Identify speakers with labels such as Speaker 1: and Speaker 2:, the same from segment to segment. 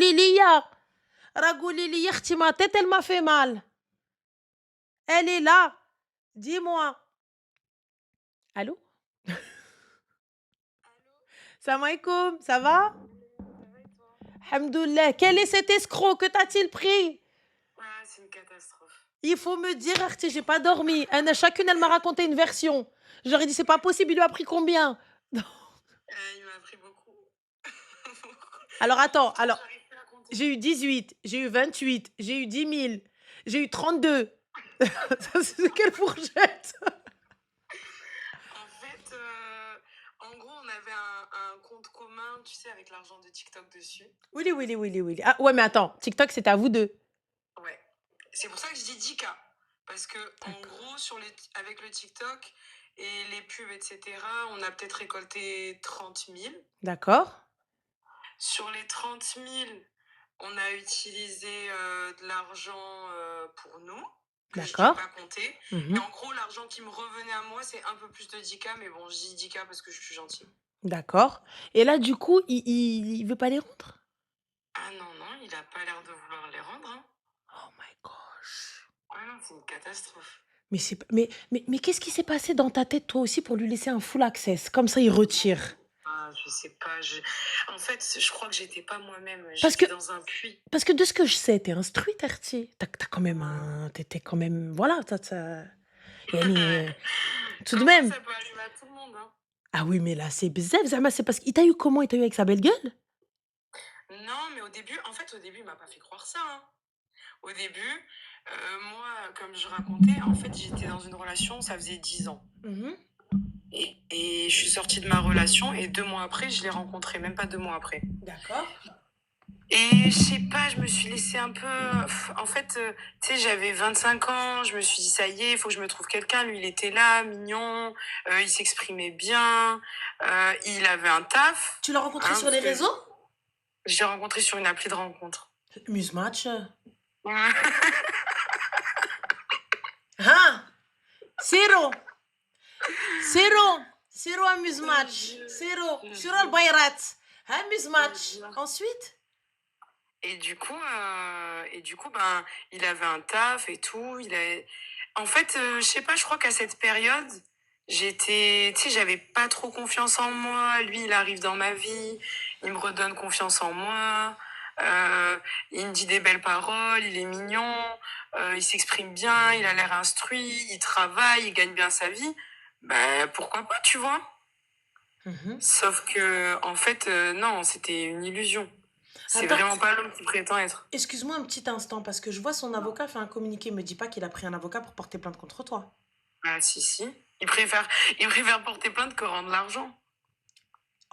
Speaker 1: قولي لي قولي لي اختي ma tête elle m'a fait mal. Elle est là. Dis-moi. Allô? Salam alaikum, ça va?
Speaker 2: Ça va et toi?
Speaker 1: Alhamdoulilah. Quel est cet escroc? Que t'a-t-il pris?
Speaker 2: Ah, c'est une catastrophe.
Speaker 1: Il faut me dire, Arti, j'ai pas dormi. Chacune, elle m'a raconté une version. J'aurais dit, c'est pas possible, il lui a pris combien?
Speaker 2: Il m'a pris beaucoup.
Speaker 1: Alors
Speaker 2: Bon,
Speaker 1: attends,
Speaker 2: pourtant,
Speaker 1: alors,
Speaker 2: j'arrive plus à compter.
Speaker 1: j'ai eu 18, j'ai eu 28, j'ai eu 10 000, j'ai eu 32. Ça, c'est quelle fourchette?
Speaker 2: En fait, en gros, on avait un compte commun, tu sais, avec l'argent de TikTok dessus.
Speaker 1: Oui, oui, oui, oui. Ah ouais, mais attends, TikTok, c'était à vous deux.
Speaker 2: Ouais. C'est pour ça que je dis 10K. Parce que, en gros, avec le TikTok et les pubs, etc., on a peut-être récolté 30 000.
Speaker 1: D'accord.
Speaker 2: Sur les 30 000, on a utilisé de l'argent pour nous, que je n'ai
Speaker 1: D'accord.
Speaker 2: pas compté.
Speaker 1: Mhm.
Speaker 2: Et en gros, l'argent qui me revenait à moi, c'est un peu plus de 10K, mais bon, je dis 10K parce que je suis gentille.
Speaker 1: D'accord. Et là, du coup, il veut pas les rendre?
Speaker 2: Ah non, non, il n'a pas l'air de vouloir les rendre. Hein.
Speaker 1: Oh my gosh.
Speaker 2: Ah non, c'est une catastrophe.
Speaker 1: Mais, mais qu'est-ce qui s'est passé dans ta tête, toi aussi, pour lui laisser un full access? Comme ça, il retire.
Speaker 2: Ah, je sais pas. En fait, je crois que j'étais pas moi-même.
Speaker 1: Parce que,
Speaker 2: J'étais dans un puits.
Speaker 1: parce que de ce que je sais, t'es instruite, Arti. T'as quand même un... T'étais quand même... Voilà, Yani, tout de
Speaker 2: Comment
Speaker 1: même.
Speaker 2: ça peut arriver à tout le monde, hein?
Speaker 1: Ah oui, mais là, c'est bzef, Zama, c'est parce qu'il t'a eu comment? Il t'a eu avec sa belle gueule?
Speaker 2: Non, mais au début, il m'a pas fait croire ça. Hein. Au début, moi, comme je racontais, en fait, j'étais dans une relation, ça faisait 10 ans.
Speaker 1: Mhm.
Speaker 2: Et je suis sortie de ma relation et 2 mois après, je l'ai rencontré, même pas 2 mois après.
Speaker 1: D'accord.
Speaker 2: Et je sais pas, je me suis laissée un peu... En fait, tu sais, j'avais 25 ans, je me suis dit, ça y est, il faut que je me trouve quelqu'un. Lui, il était là, mignon, il s'exprimait bien, il avait un taf.
Speaker 1: Tu l'as rencontré sur
Speaker 2: parce
Speaker 1: les
Speaker 2: que
Speaker 1: réseaux?
Speaker 2: Je l'ai rencontré sur une appli de rencontre.
Speaker 1: Musematch. Hein? Zéro. Zéro. Zéro amuse-match. Zéro. Sur le bayrat. Amuse-match. Ensuite?
Speaker 2: Et du coup, ben, il avait un taf et tout. En fait, je sais pas, je crois qu'à cette période, tu sais, j'avais pas trop confiance en moi. Lui, il arrive dans ma vie, il me redonne confiance en moi. Il me dit des belles paroles, il est mignon, il s'exprime bien, il a l'air instruit, il travaille, il gagne bien sa vie. Ben, pourquoi pas, tu vois?
Speaker 1: Mhm.
Speaker 2: Sauf que, en fait, non, c'était une illusion. C'est
Speaker 1: Attends,
Speaker 2: vraiment pas l'homme qui prétend être.
Speaker 1: excuse-moi un petit instant, parce que je vois son avocat faire un communiqué. Me dis pas qu'il a pris un avocat pour porter plainte contre toi.
Speaker 2: Ah, si, si. Il préfère porter plainte que rendre l'argent.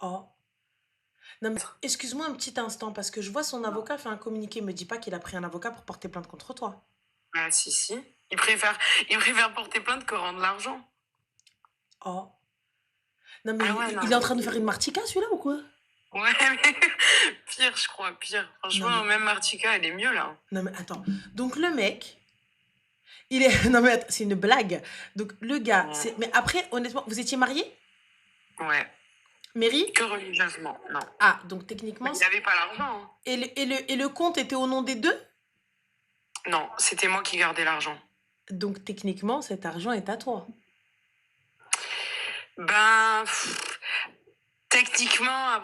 Speaker 1: Oh. Non, mais excuse-moi un petit instant, parce que je vois son avocat faire un communiqué. Me dis pas qu'il a pris un avocat pour porter plainte contre toi.
Speaker 2: Ah, si, si. Il préfère porter plainte que rendre l'argent.
Speaker 1: Oh. Non, mais
Speaker 2: Ah ouais, non,
Speaker 1: il est en train de faire une martika, celui-là, ou quoi?
Speaker 2: Ouais, mais pire, je crois, pire. Franchement,
Speaker 1: Non, mais...
Speaker 2: même Martika, elle est mieux, là.
Speaker 1: Non, mais attends. Donc, le mec, il est... Non, mais attends, c'est une blague. Donc, le gars,
Speaker 2: Ouais.
Speaker 1: c'est... Mais après, honnêtement, vous étiez mariés?
Speaker 2: Ouais.
Speaker 1: Mairie?
Speaker 2: Que religieusement, non.
Speaker 1: Ah, donc techniquement...
Speaker 2: Mais il n'avait pas l'argent. Hein.
Speaker 1: Et le compte était au nom des deux?
Speaker 2: Non, c'était moi qui gardais l'argent.
Speaker 1: Donc, techniquement, cet argent est à toi.
Speaker 2: Ben, techniquement,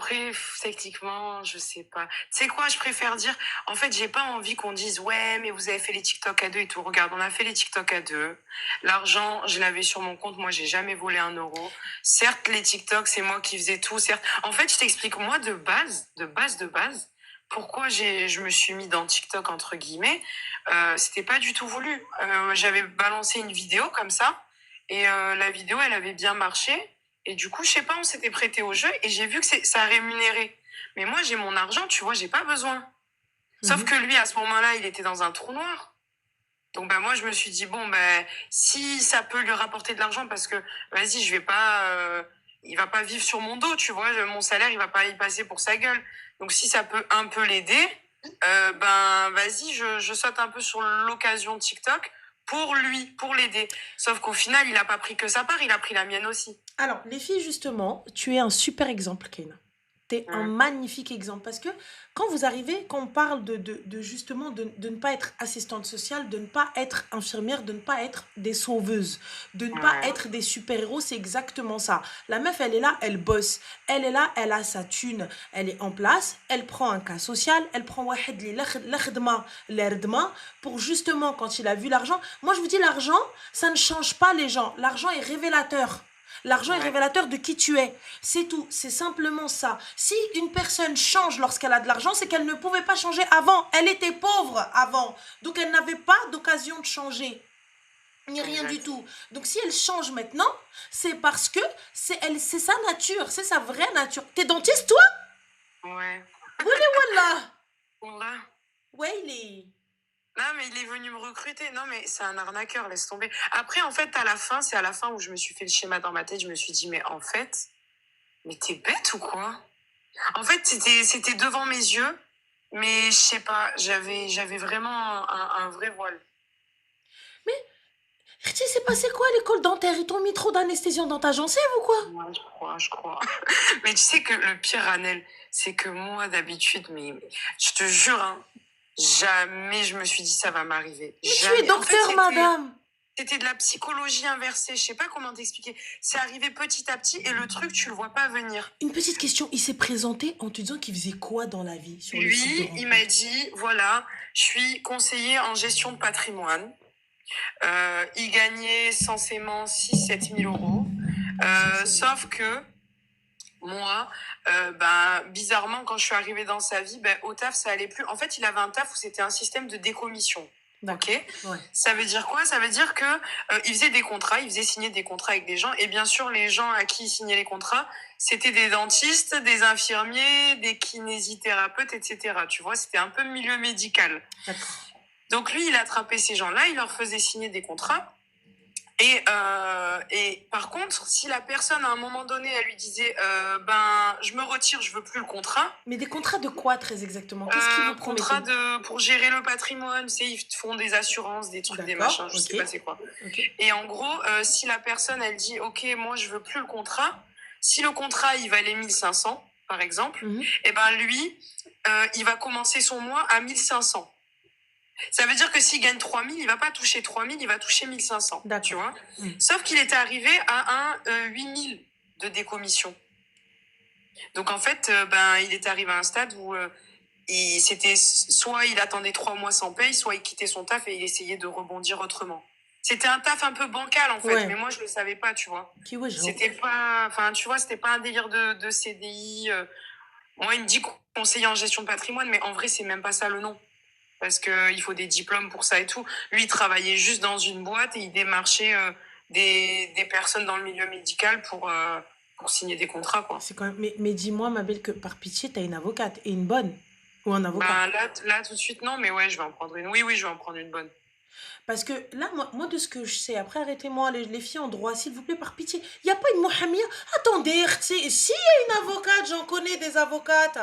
Speaker 2: je sais pas. Tu sais quoi, je préfère dire, en fait, j'ai pas envie qu'on dise, ouais, mais vous avez fait les TikTok à deux et tout. Regarde, on a fait les TikTok à deux. L'argent, je l'avais sur mon compte. Moi, j'ai jamais volé 1 euro. Certes, les TikTok, c'est moi qui faisais tout. Certes, en fait, je t'explique, moi, de base, pourquoi je me suis mis dans TikTok, entre guillemets. C'était pas du tout voulu. J'avais balancé une vidéo comme ça. Et la vidéo, elle avait bien marché. Et du coup, je sais pas, on s'était prêté au jeu et j'ai vu que ça rémunérait. Mais moi, j'ai mon argent, tu vois, j'ai pas besoin. Sauf que lui, à ce moment-là, il était dans un trou noir. Donc, ben, moi, je me suis dit, bon, ben, si ça peut lui rapporter de l'argent, parce que, vas-y, je vais pas, il va pas vivre sur mon dos, tu vois, mon salaire, il va pas y passer pour sa gueule. Donc, si ça peut un peu l'aider, ben, vas-y, je saute un peu sur l'occasion de TikTok pour lui, pour l'aider. Sauf qu'au final, il a pas pris que sa part, il a pris la mienne aussi.
Speaker 1: Alors, les filles, justement, tu es un super exemple, Kane. T'es un
Speaker 2: Mm.
Speaker 1: magnifique exemple parce que quand vous arrivez, quand on parle justement de ne pas être assistante sociale, de ne pas être infirmière, de ne pas être des sauveuses, de ne pas
Speaker 2: Ouais.
Speaker 1: être des super-héros, c'est exactement ça. La meuf, elle est là, elle bosse. Elle est là, elle a sa thune. Elle est en place, elle prend un cas social, elle prend واحد اللي لخدمة لردمة pour justement, quand il a vu l'argent. Moi, je vous dis, l'argent, ça ne change pas les gens. L'argent est révélateur. L'argent est
Speaker 2: Ouais.
Speaker 1: révélateur de qui tu es. C'est tout. C'est simplement ça. Si une personne change lorsqu'elle a de l'argent, c'est qu'elle ne pouvait pas changer avant. Elle était pauvre avant. Donc, elle n'avait pas d'occasion de changer. Ni rien du
Speaker 2: Exact.
Speaker 1: tout. Donc, si elle change maintenant, c'est parce que c'est sa nature. C'est sa vraie nature. T'es dentiste, toi?
Speaker 2: Ouais.
Speaker 1: Wallah.
Speaker 2: Wallah.
Speaker 1: Ouais, il est.
Speaker 2: Non, mais il est venu me recruter. Non, mais c'est un arnaqueur, laisse tomber. Après, en fait, c'est à la fin où je me suis fait le schéma dans ma tête. Je me suis dit, mais en fait, mais t'es bête ou quoi? En fait, c'était devant mes yeux, mais je sais pas, j'avais vraiment un vrai voile.
Speaker 1: Tu c'est passé quoi à l'école dentaire? Ils t'ont mis trop d'anesthésion dans ta gencive ou quoi?
Speaker 2: Ouais, je crois. Mais tu sais que le pire, Anel, c'est que moi, d'habitude, mais je te jure, hein, jamais je me suis dit ça va m'arriver.
Speaker 1: Mais tu es
Speaker 2: Jamais. En fait,
Speaker 1: docteur, madame.
Speaker 2: c'était de la psychologie inversée. Je sais pas comment t'expliquer. C'est arrivé petit à petit et le truc, tu le vois pas venir.
Speaker 1: Une petite question, il s'est présenté en te disant qu'il faisait quoi dans la vie sur le site de
Speaker 2: Lui, il m'a
Speaker 1: rencontre?
Speaker 2: dit, voilà, je suis conseiller en gestion de patrimoine. Il gagnait censément 6-7 000 euros. Sauf que moi, bizarrement, quand je suis arrivée dans sa vie, au taf, ça allait plus. En fait, il avait un taf où c'était un système de décommission. Ok.
Speaker 1: Ouais.
Speaker 2: Ça veut dire quoi? Ça veut dire que il faisait des contrats, il faisait signer des contrats avec des gens, et bien sûr, les gens à qui il signait les contrats, c'était des dentistes, des infirmiers, des kinésithérapeutes, etc. Tu vois, c'était un peu milieu médical.
Speaker 1: D'accord.
Speaker 2: Donc lui, il attrapait ces gens-là, il leur faisait signer des contrats. Et par contre, si la personne, à un moment donné, elle lui disait je me retire, je veux plus le contrat.
Speaker 1: Mais des contrats de quoi très exactement? Qu'est-ce qu'ils vous promettaient?
Speaker 2: Contrat pour gérer le patrimoine, tu sais, ils te font des assurances, des trucs, des machins, je sais pas c'est quoi.
Speaker 1: Okay.
Speaker 2: Et en gros, si la personne, elle dit, ok, moi, je veux plus le contrat, si le contrat, il valait 1500, par exemple, et ben lui, il va commencer son mois à 1500. Ça veut dire que s'il gagne 3000, il va pas toucher 3000, il va toucher 1500. Tu vois. Sauf qu'il était arrivé à un 8000 de décommission. Donc en fait, il est arrivé à un stade où c'était soit il attendait 3 mois sans paye, soit il quittait son taf et il essayait de rebondir autrement. C'était un taf un peu bancal en fait, mais moi je le savais pas, tu vois. C'était pas, enfin tu vois, c'était pas un délire de CDI. Moi il me dit conseiller en gestion de patrimoine, mais en vrai c'est même pas ça le nom. Parce qu'il faut des diplômes pour ça et tout. Lui, il travaillait juste dans une boîte et il démarchait des personnes dans le milieu médical pour signer des contrats, quoi.
Speaker 1: C'est quand même... mais dis-moi, ma belle, que par pitié, t'as une avocate, et une bonne, ou un avocat?
Speaker 2: Là, tout de suite, non, mais ouais, je vais en prendre une. Oui, je vais en prendre une bonne.
Speaker 1: Parce que là, moi de ce que je sais, après arrêtez-moi, les filles en droit, s'il vous plaît, par pitié, il n'y a pas une Mohamia. Attendez, si y a une avocate, j'en connais des avocates.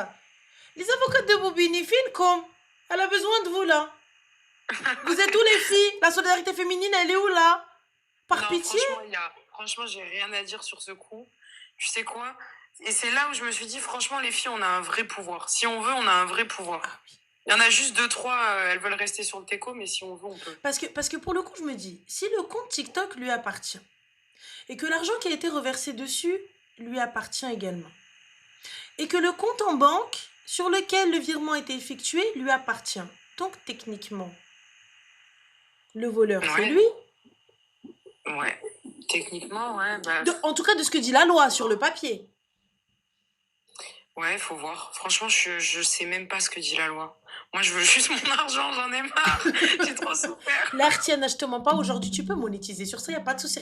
Speaker 1: Les avocates de Bobini, comme elle a besoin de vous là. Vous êtes où les filles? La solidarité féminine, elle est où là? Par pitié?
Speaker 2: Franchement, j'ai rien à dire sur ce coup. Tu sais quoi? Et c'est là où je me suis dit, franchement, les filles, on a un vrai pouvoir. Si on veut, on a un vrai pouvoir.
Speaker 1: Ah oui.
Speaker 2: Il y en a juste 2-3, elles veulent rester sur le teco, mais si on veut, on peut.
Speaker 1: Parce que pour le coup, je me dis, si le compte TikTok lui appartient, et que l'argent qui a été reversé dessus lui appartient également, et que le compte en banque sur lequel le virement a été effectué lui appartient, donc techniquement, le voleur, c'est lui.
Speaker 2: Ouais, techniquement, ouais.
Speaker 1: En tout cas, de ce que dit la loi sur le papier.
Speaker 2: Ouais, faut voir. Franchement, je sais même pas ce que dit la loi. Moi, je veux juste mon argent, j'en ai marre. J'ai trop souffert.
Speaker 1: Là, Rtiana, je te mens pas, aujourd'hui, tu peux monétiser sur ça, il n'y a pas de souci.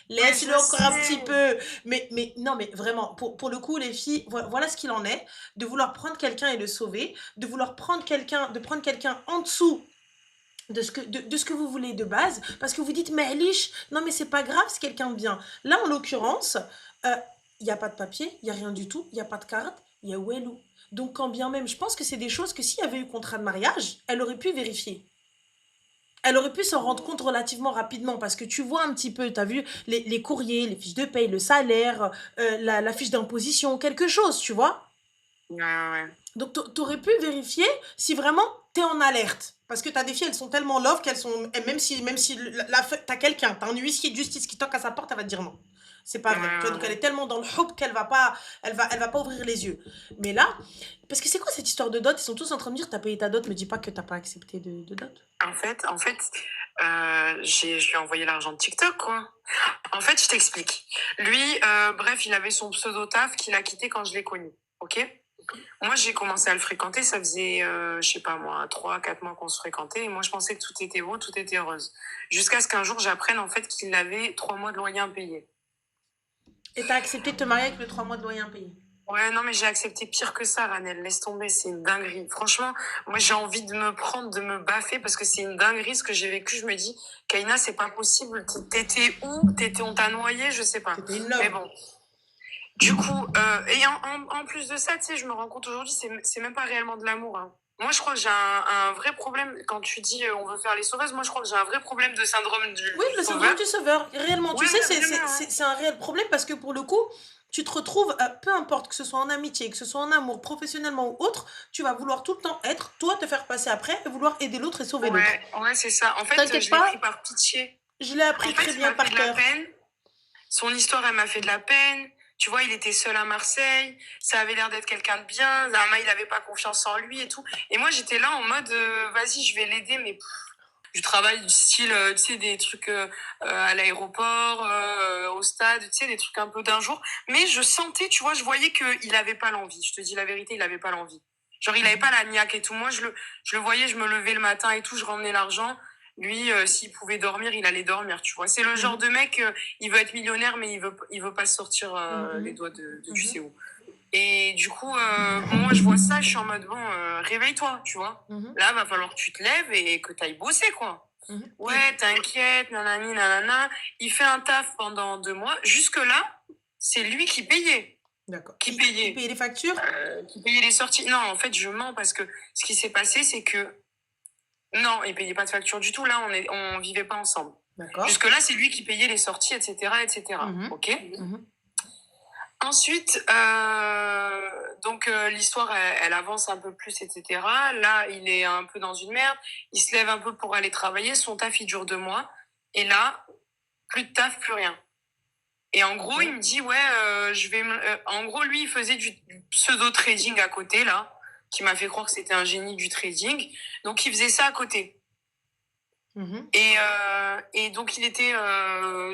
Speaker 1: Laisse-le encore un petit peu. Mais non, mais vraiment, pour le coup, les filles, voilà ce qu'il en est. De vouloir prendre quelqu'un et le sauver, de vouloir prendre quelqu'un en dessous de ce que vous voulez de base, parce que vous dites, mais Elish, non, mais c'est pas grave, c'est quelqu'un de bien. Là, en l'occurrence, il n'y a pas de papier, il n'y a rien du tout, il n'y a pas de carte, il y a Wellou. Donc, quand bien même, je pense que c'est des choses que s'il y avait eu contrat de mariage, elle aurait pu vérifier. Elle aurait pu s'en rendre compte relativement rapidement parce que tu vois un petit peu, tu as vu les courriers, les fiches de paye, le salaire, la fiche d'imposition, quelque chose, tu vois.
Speaker 2: Ouais, ouais, ouais.
Speaker 1: Donc, tu aurais pu vérifier si vraiment tu es en alerte. Parce que tu as des filles, elles sont tellement love qu'elles sont. Et même si tu as quelqu'un, tu as un huissier de justice qui toque à sa porte, elle va te dire non. C'est pas
Speaker 2: Ouais,
Speaker 1: vrai. Tu vois,
Speaker 2: ouais,
Speaker 1: donc elle
Speaker 2: ouais.
Speaker 1: est tellement dans le hope qu'elle va pas, elle va pas ouvrir les yeux. Mais là, parce que c'est quoi cette histoire de dot? Ils sont tous en train de me dire t'as payé ta dot, me dis pas que t'as pas accepté de dot.
Speaker 2: Je lui ai envoyé l'argent de TikTok, quoi. En fait, je t'explique. Lui, bref, il avait son pseudo taf qu'il a quitté quand je l'ai connu. Ok? Moi, j'ai commencé à le fréquenter, ça faisait, je sais pas moi, 3, 4 mois qu'on se fréquentait, et moi, je pensais que tout était beau, tout était rose. Jusqu'à ce qu'un jour, j'apprenne, en fait, qu'il avait 3 mois de loyer impayé.
Speaker 1: Et t'as accepté de te marier avec le 3 mois de loyer impayé.
Speaker 2: Ouais, non, mais j'ai accepté pire que ça, Ranel. Laisse tomber, c'est une dinguerie. Franchement, moi, j'ai envie de me prendre, de me baffer parce que c'est une dinguerie ce que j'ai vécu. Je me dis, Kaina, c'est pas possible. T'étais où? On t'a noyé? Je sais pas.
Speaker 1: C'était une
Speaker 2: Mais
Speaker 1: love.
Speaker 2: bon. Du coup, et en plus de ça, tu sais, je me rends compte aujourd'hui, c'est même pas réellement de l'amour, hein. Moi, je crois que j'ai un vrai problème. Quand tu dis on veut faire les sauveuses, moi, je crois que j'ai un vrai problème de syndrome
Speaker 1: Oui,
Speaker 2: du
Speaker 1: le syndrome
Speaker 2: sauveur.
Speaker 1: du sauveur, réellement. Tu
Speaker 2: Ouais,
Speaker 1: sais,
Speaker 2: ouais, vraiment, hein.
Speaker 1: c'est un réel problème parce que pour le coup, tu te retrouves, peu importe que ce soit en amitié, que ce soit en amour, professionnellement ou autre, tu vas vouloir tout le temps être, toi, te faire passer après et vouloir aider l'autre et sauver l'autre.
Speaker 2: Ouais, ouais, c'est ça. En fait,
Speaker 1: T'inquiète
Speaker 2: je l'ai pris
Speaker 1: pas,
Speaker 2: par pitié.
Speaker 1: je l'ai
Speaker 2: En
Speaker 1: appris
Speaker 2: fait,
Speaker 1: très
Speaker 2: il
Speaker 1: bien
Speaker 2: m'a fait
Speaker 1: par
Speaker 2: de la
Speaker 1: cœur.
Speaker 2: peine. Son histoire, elle m'a fait de la peine. Tu vois, il était seul à Marseille. Ça avait l'air d'être quelqu'un de bien. Zama, il avait pas confiance en lui et tout. Et moi, j'étais là en mode, vas-y, je vais l'aider, mais du travail du style, tu sais, des trucs à l'aéroport, au stade, tu sais, des trucs un peu d'un jour. Mais je sentais, tu vois, je voyais qu'il avait pas l'envie. Je te dis la vérité, il avait pas l'envie. Genre, il avait pas la niaque et tout. Moi, je le voyais, je me levais le matin et tout, je ramenais l'argent. Lui, s'il pouvait dormir, il allait dormir, tu vois. C'est le genre
Speaker 1: Mhm,
Speaker 2: de mec, il veut être millionnaire, mais il veut pas sortir les
Speaker 1: mhm,
Speaker 2: doigts de tu
Speaker 1: mhm,
Speaker 2: sais où. Et du coup, moi, je vois ça, je suis en mode, bon, réveille-toi, tu vois.
Speaker 1: mhm,
Speaker 2: Là, va falloir que tu te lèves et que tu ailles bosser, quoi.
Speaker 1: mhm.
Speaker 2: Ouais, t'inquiète, nanani, nanana. Il fait un taf pendant 2 mois. Jusque-là, c'est lui qui payait.
Speaker 1: D'accord.
Speaker 2: Qui
Speaker 1: Il
Speaker 2: payait.
Speaker 1: payait les factures?
Speaker 2: Qui payait les sorties. Non, en fait, je mens parce que ce qui s'est passé, c'est que non, il payait pas de facture du tout. Là, on vivait pas ensemble.
Speaker 1: D'accord.
Speaker 2: Jusque-là, c'est lui qui payait les sorties, etc., etc.
Speaker 1: Mhm,
Speaker 2: Ok?
Speaker 1: mhm,
Speaker 2: Ensuite, donc l'histoire, elle avance un peu plus, etc. Là, il est un peu dans une merde. Il se lève un peu pour aller travailler. Son taf, il dure 2 mois. Et là, plus de taf, plus rien. Et en gros, il
Speaker 1: ok.
Speaker 2: me dit, ouais, en gros, lui, il faisait du pseudo-trading à côté, là, qui m'a fait croire que c'était un génie du trading. Donc, il faisait ça à côté.
Speaker 1: Mhm,
Speaker 2: Et donc, il était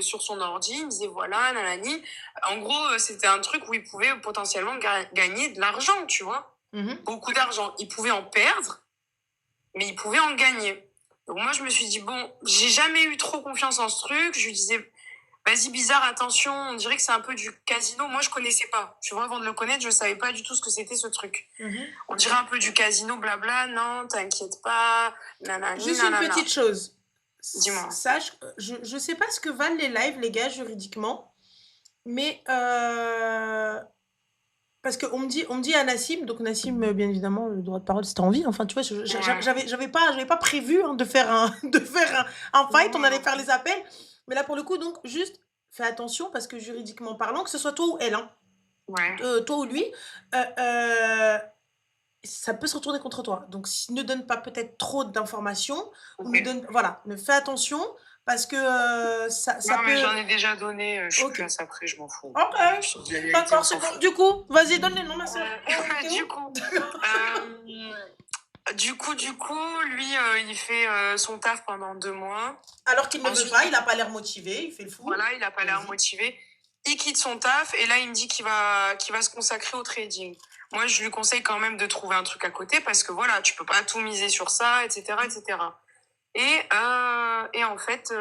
Speaker 2: sur son ordi, il me disait, voilà, nanani. En gros, c'était un truc où il pouvait potentiellement gagner de l'argent, tu vois.
Speaker 1: mhm.
Speaker 2: Beaucoup d'argent. Il pouvait en perdre, mais il pouvait en gagner. Donc, moi, je me suis dit, bon, j'ai jamais eu trop confiance en ce truc. Je lui disais, vas-y, bizarre, attention, on dirait que c'est un peu du casino. Moi, je connaissais pas. Tu vois, avant de le connaître, je savais pas du tout ce que c'était ce truc.
Speaker 1: Mhm.
Speaker 2: On dirait un peu du casino, blabla. Non, t'inquiète pas, nanani,
Speaker 1: Juste une
Speaker 2: nanana.
Speaker 1: petite chose.
Speaker 2: Dis-moi.
Speaker 1: Sache, je sais pas ce que valent les lives, les gars, juridiquement, mais parce qu'on me dit à Nassim, donc Nassim, bien évidemment, le droit de parole, c'était en vie. Enfin, tu vois,
Speaker 2: Ouais.
Speaker 1: j'avais pas prévu hein, de faire de faire un fight. On
Speaker 2: Non,
Speaker 1: allait
Speaker 2: non
Speaker 1: faire
Speaker 2: plus.
Speaker 1: les appels, mais là pour le coup, donc juste fais attention parce que juridiquement parlant, que ce soit toi ou elle, hein,
Speaker 2: Ouais.
Speaker 1: toi ou lui, euh, euh, ça peut se retourner contre toi. Donc, ne donne pas peut-être trop d'informations ou ne
Speaker 2: Ok.
Speaker 1: donne, voilà, ne fais attention parce que ça
Speaker 2: Non, mais
Speaker 1: peut.
Speaker 2: j'en ai déjà donné. Je suis
Speaker 1: Ok,
Speaker 2: plus à ça après, je m'en fous.
Speaker 1: ok,
Speaker 2: Je te dis la vérité, on
Speaker 1: d'accord, c'est
Speaker 2: s'en
Speaker 1: bon.
Speaker 2: fout.
Speaker 1: Du coup, vas-y, donne les noms, ma soeur. T'es
Speaker 2: Du
Speaker 1: où?
Speaker 2: coup, lui, il fait son taf pendant 2 mois.
Speaker 1: Alors qu'il ne veut pas,
Speaker 2: Ensuite,
Speaker 1: il n'a pas l'air motivé, il fait le fou.
Speaker 2: voilà, il a pas l'air
Speaker 1: Vas-y.
Speaker 2: motivé. Il quitte son taf et là, il me dit qu'il va se consacrer au trading. Moi, je lui conseille quand même de trouver un truc à côté parce que voilà, tu peux pas tout miser sur ça, etc., etc. Et en fait,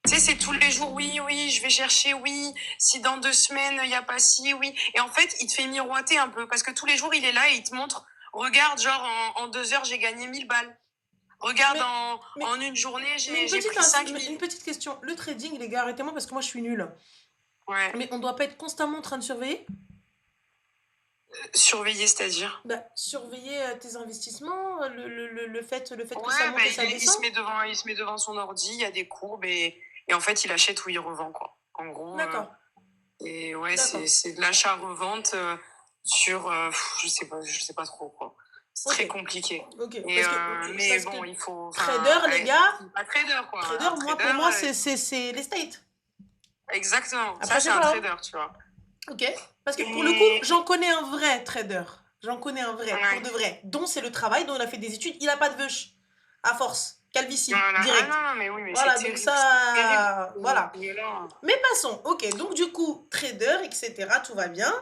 Speaker 2: tu sais, c'est tous les jours, oui, oui, je vais chercher, oui, si dans 2 semaines, il n'y a pas si, oui. Et en fait, il te fait miroiter un peu parce que tous les jours, il est là et il te montre, regarde, genre, en 2 heures, j'ai gagné 1000 balles. Regarde,
Speaker 1: Mais, mais,
Speaker 2: en une journée,
Speaker 1: mais
Speaker 2: j'ai pris 5000.
Speaker 1: une petite question. Le trading, les gars, arrêtez-moi parce que moi je suis nulle.
Speaker 2: Ouais.
Speaker 1: Mais on doit pas être constamment en train de surveiller?
Speaker 2: Surveiller, c'est-à-dire?
Speaker 1: Bah, surveiller, tes investissements, le fait que ça
Speaker 2: Ouais, bah,
Speaker 1: monte et ça
Speaker 2: il
Speaker 1: descend?
Speaker 2: il se met devant son ordi, il y a des courbes et en fait, il achète ou il revend, quoi. En gros,
Speaker 1: D'accord,
Speaker 2: et ouais,
Speaker 1: d'accord.
Speaker 2: c'est de l'achat-revente, sur, je sais pas trop, quoi. C'est très
Speaker 1: OK,
Speaker 2: compliqué
Speaker 1: OK.
Speaker 2: et mais
Speaker 1: Parce que
Speaker 2: bon, il faut
Speaker 1: trader,
Speaker 2: enfin,
Speaker 1: les gars,
Speaker 2: pas trader, quoi.
Speaker 1: trader,
Speaker 2: Un
Speaker 1: moi,
Speaker 2: trader,
Speaker 1: pour moi, c'est l'estate.
Speaker 2: exactement, ça,
Speaker 1: Après,
Speaker 2: c'est
Speaker 1: c'est
Speaker 2: un
Speaker 1: pas, hein.
Speaker 2: trader, tu vois?
Speaker 1: OK. Parce que pour le coup,
Speaker 2: Et
Speaker 1: j'en connais un vrai trader. J'en connais un vrai, pour
Speaker 2: ouais,
Speaker 1: de vrai, dont c'est le travail, dont il a fait des études, il a pas de veuch. À force. Calvitie,
Speaker 2: voilà. Ah
Speaker 1: direct.
Speaker 2: non, non, mais oui, mais
Speaker 1: Voilà, donc
Speaker 2: c'est terrible,
Speaker 1: ça, voilà.
Speaker 2: ce milieu-là.
Speaker 1: Mais passons. OK, donc du coup, trader, et cetera, tout va bien.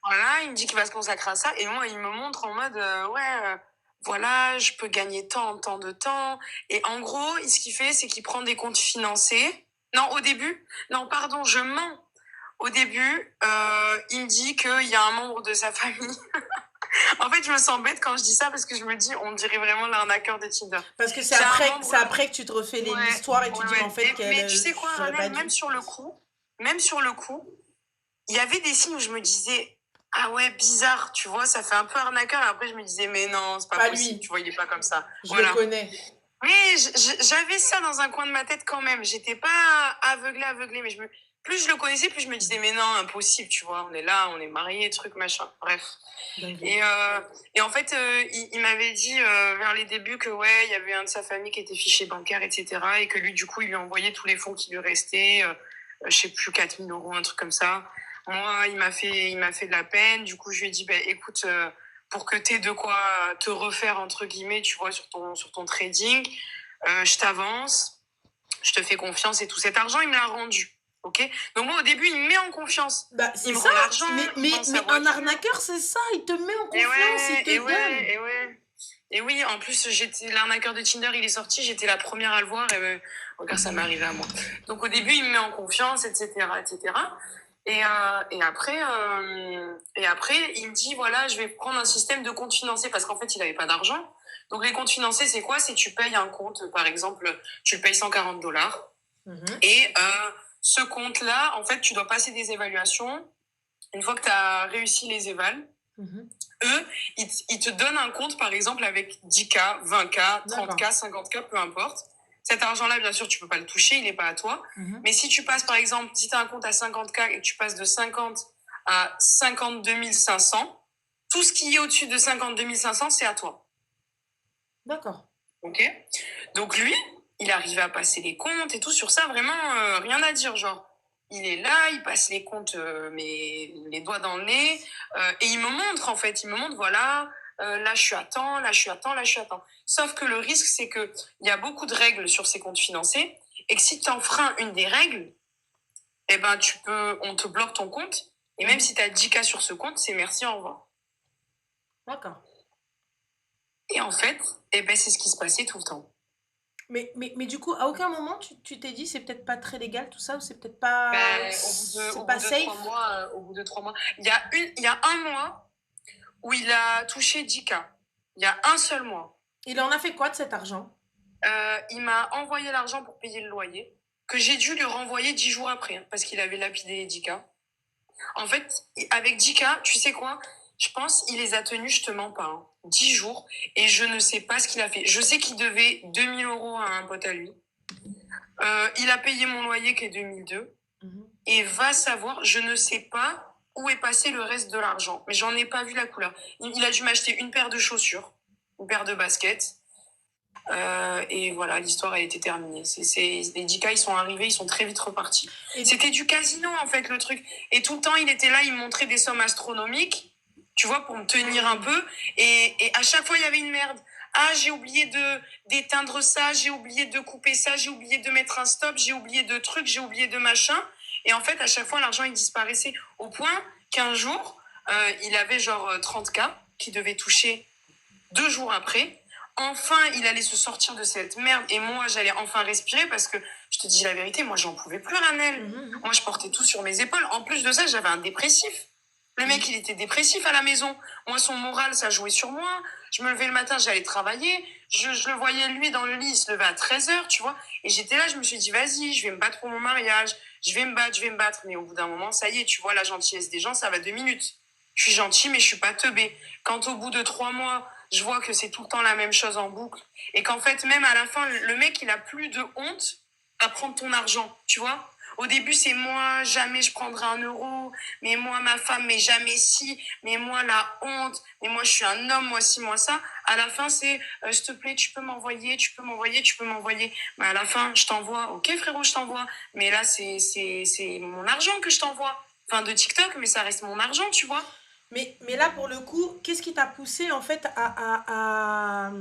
Speaker 2: Voilà, il me dit qu'il va se consacrer à ça et moi, il me montre en mode, ouais, voilà, je peux gagner tant, tant de temps et en gros, ce qu'il fait, c'est qu'il prend des comptes financés. Non, au début, non, pardon, je mens. Au début, il me dit qu'il y a un membre de sa famille. En fait, je me sens bête quand je dis ça parce que je me dis, on dirait vraiment l'arnaqueur de Tinder.
Speaker 1: Parce que
Speaker 2: C'est un
Speaker 1: c'est
Speaker 2: membre,
Speaker 1: après que tu te refais
Speaker 2: ouais,
Speaker 1: l'histoire et tu
Speaker 2: ouais,
Speaker 1: dis, mais en
Speaker 2: ouais.
Speaker 1: fait,
Speaker 2: Mais tu sais quoi,
Speaker 1: j'aurais pas
Speaker 2: Ranel,
Speaker 1: dû.
Speaker 2: même sur le coup, il y avait des signes où je me disais, ah ouais, bizarre, tu vois, ça fait un peu arnaqueur. Après, je me disais, mais non, c'est pas
Speaker 1: Pas
Speaker 2: possible,
Speaker 1: lui.
Speaker 2: tu vois, il est pas comme ça.
Speaker 1: Je le
Speaker 2: Voilà.
Speaker 1: connais.
Speaker 2: Mais j'avais ça dans un coin de ma tête quand même. J'étais pas aveuglée, mais plus je le connaissais, plus je me disais, mais non, impossible, tu vois, on est là, on est mariés, truc, machin. Bref.
Speaker 1: Dinguerie.
Speaker 2: Et en fait, il m'avait dit vers les débuts que ouais, il y avait un de sa famille qui était fiché bancaire, etc. Et que lui, du coup, il lui envoyait tous les fonds qui lui restaient, je sais plus, 4 000 euros, un truc comme ça. Moi, il m'a fait de la peine. Du coup, je lui ai dit, bah, écoute, pour que tu aies de quoi te refaire, entre guillemets, tu vois, sur ton trading, je t'avance, je te fais confiance et tout cet argent, il me l'a rendu. Ok. Donc moi, au début, il me met en confiance.
Speaker 1: Bah,
Speaker 2: Il
Speaker 1: c'est
Speaker 2: me
Speaker 1: ça.
Speaker 2: rend l'argent, il me vend sa
Speaker 1: Mais un
Speaker 2: voiture.
Speaker 1: arnaqueur, c'est ça. Il te met en
Speaker 2: Et
Speaker 1: confiance, il
Speaker 2: ouais,
Speaker 1: te donne.
Speaker 2: et ouais. Et oui, en plus, l'arnaqueur de Tinder, il est sorti, j'étais la première à le voir, et regarde, ça m'est arrivé à moi. Donc au début, il me met en confiance, etc., etc. Et après, il me dit, voilà, je vais prendre un système de compte financé, parce qu'en fait, il n'avait pas d'argent. Donc les comptes financés, c'est quoi? C'est tu payes un compte, par exemple, tu le payes 140 $,
Speaker 1: Mhm,
Speaker 2: et ce compte-là, en fait, tu dois passer des évaluations. Une fois que tu as réussi les évals,
Speaker 1: mhm.
Speaker 2: eux, ils te donnent un compte, par exemple, avec 10K, 20K,
Speaker 1: D'accord.
Speaker 2: 30K, 50K, peu importe. Cet argent-là, bien sûr, tu peux pas le toucher, il n'est pas à toi.
Speaker 1: Mhm.
Speaker 2: Mais si tu passes, par exemple, si tu as un compte à 50K et que tu passes de 50 à 52 500, tout ce qui est au-dessus de 52 500, c'est à toi.
Speaker 1: D'accord.
Speaker 2: Ok. Donc lui, il arrivait à passer les comptes et tout sur ça, vraiment rien à dire, genre. Il est là, il passe les comptes, mais les doigts dans le nez, et il me montre en fait, il me montre voilà, là je suis à temps, là je suis à temps, là je suis à temps. Sauf que le risque, c'est que il y a beaucoup de règles sur ces comptes financiers et que si tu enfreins une des règles, eh ben on te bloque ton compte et même
Speaker 1: Mhm.
Speaker 2: si tu as 10K sur ce compte, c'est merci, au revoir.
Speaker 1: D'accord.
Speaker 2: Et en fait, eh ben c'est ce qui se passait tout le temps.
Speaker 1: Mais du coup, à aucun moment, tu t'es dit, c'est peut-être pas très légal tout ça, ou
Speaker 2: Ben,
Speaker 1: c'est
Speaker 2: au
Speaker 1: pas
Speaker 2: bout de trois
Speaker 1: safe?
Speaker 2: mois, il y a un mois où il a touché 10K. Il y a un seul mois.
Speaker 1: Il en a fait quoi de cet argent?
Speaker 2: Il m'a envoyé l'argent pour payer le loyer, que j'ai dû lui renvoyer 10 jours après, hein, parce qu'il avait lapidé les 10K. En fait, avec 10K, tu sais quoi? Je pense il les a tenus, je te mens pas, hein, 10 jours, et je ne sais pas ce qu'il a fait. Je sais qu'il devait 2 000 € à un pote à lui. Il a payé mon loyer qui est 2002.
Speaker 1: Mhm.
Speaker 2: Et va savoir, je ne sais pas où est passé le reste de l'argent, mais j'en ai pas vu la couleur. Il a dû m'acheter une paire de chaussures, une paire de baskets, et voilà, l'histoire a été terminée. Les 10K, ils sont arrivés, ils sont très vite repartis.
Speaker 1: Et
Speaker 2: C'était du casino, en fait, le truc. Et tout le temps, il était là, il me montrait des sommes astronomiques, tu vois, pour me tenir un peu. Et à chaque fois, il y avait une merde. Ah, j'ai oublié d'éteindre ça, j'ai oublié de couper ça, j'ai oublié de mettre un stop, j'ai oublié de trucs, j'ai oublié de machin. Et en fait, à chaque fois, l'argent, il disparaissait au point qu'un jour, il avait genre 30K qui devait toucher 2 jours après. Enfin, il allait se sortir de cette merde et moi, j'allais enfin respirer parce que je te dis la vérité, moi, j'en pouvais plus, Ranel.
Speaker 1: Mhm,
Speaker 2: Moi, je portais tout sur mes épaules. En plus de ça, j'avais un dépressif. Le mec,
Speaker 1: mhm.
Speaker 2: il était dépressif à la maison. Moi, son moral, ça jouait sur moi. Je me levais le matin, j'allais travailler. Je le voyais, lui, dans le lit, il se levait à 13h, tu vois. Et j'étais là, je me suis dit, vas-y, je vais me battre pour mon mariage. Je vais me battre, je vais me battre. Mais au bout d'un moment, ça y est, tu vois, la gentillesse des gens, ça va 2 minutes. Je suis gentille, mais je suis pas teubée. Quand au bout de 3 mois, je vois que c'est tout le temps la même chose en boucle et qu'en fait, même à la fin, le mec, il a plus de honte à prendre ton argent, tu vois. Au début, c'est moi, jamais je prendrai 1 euro, mais moi, ma femme, mais jamais si, mais moi, la honte, mais moi, je suis un homme, moi, ci, moi, ça. À la fin, c'est, s'il te plaît, tu peux m'envoyer, tu peux m'envoyer, tu peux m'envoyer. Mais à la fin, je t'envoie, ok, frérot, je t'envoie. Mais là, c'est mon argent que je t'envoie. Enfin, de TikTok, mais ça reste mon argent, tu vois.
Speaker 1: Mais là, pour le coup, qu'est-ce qui t'a poussé en fait à,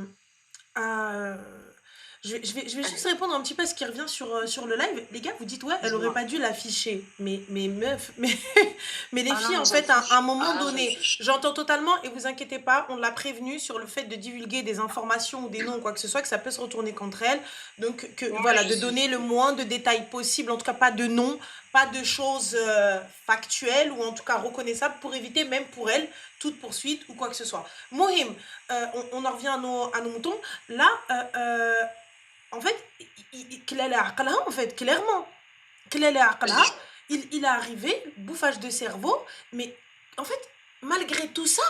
Speaker 1: je vais juste répondre un petit peu à ce qui revient sur le live. Les gars, vous dites, ouais, elle aurait
Speaker 2: Dis-moi.
Speaker 1: pas dû l'afficher. Mais meuf, mais les
Speaker 2: Ah non,
Speaker 1: filles,
Speaker 2: mais
Speaker 1: en
Speaker 2: j'en
Speaker 1: fait, à un
Speaker 2: fiche.
Speaker 1: moment
Speaker 2: Ah là, j'en
Speaker 1: donné,
Speaker 2: fiche.
Speaker 1: j'entends totalement, et vous inquiétez pas, on l'a prévenu sur le fait de divulguer des informations ou des noms ou quoi que ce soit, que ça peut se retourner contre elle. Donc,
Speaker 2: Ouais,
Speaker 1: voilà,
Speaker 2: je
Speaker 1: de
Speaker 2: sais.
Speaker 1: donner le moins de détails possible, en tout cas pas de noms, pas de choses factuelles ou en tout cas reconnaissables pour éviter, même pour elle, toute poursuite ou quoi que ce soit. Mohim, on en revient à nos moutons. Là, en fait, Kelele Aqalha, en fait, clairement. Kelele Aqalha,
Speaker 2: Je-
Speaker 1: il est arrivé, bouffage de cerveau, mais en fait, malgré tout ça,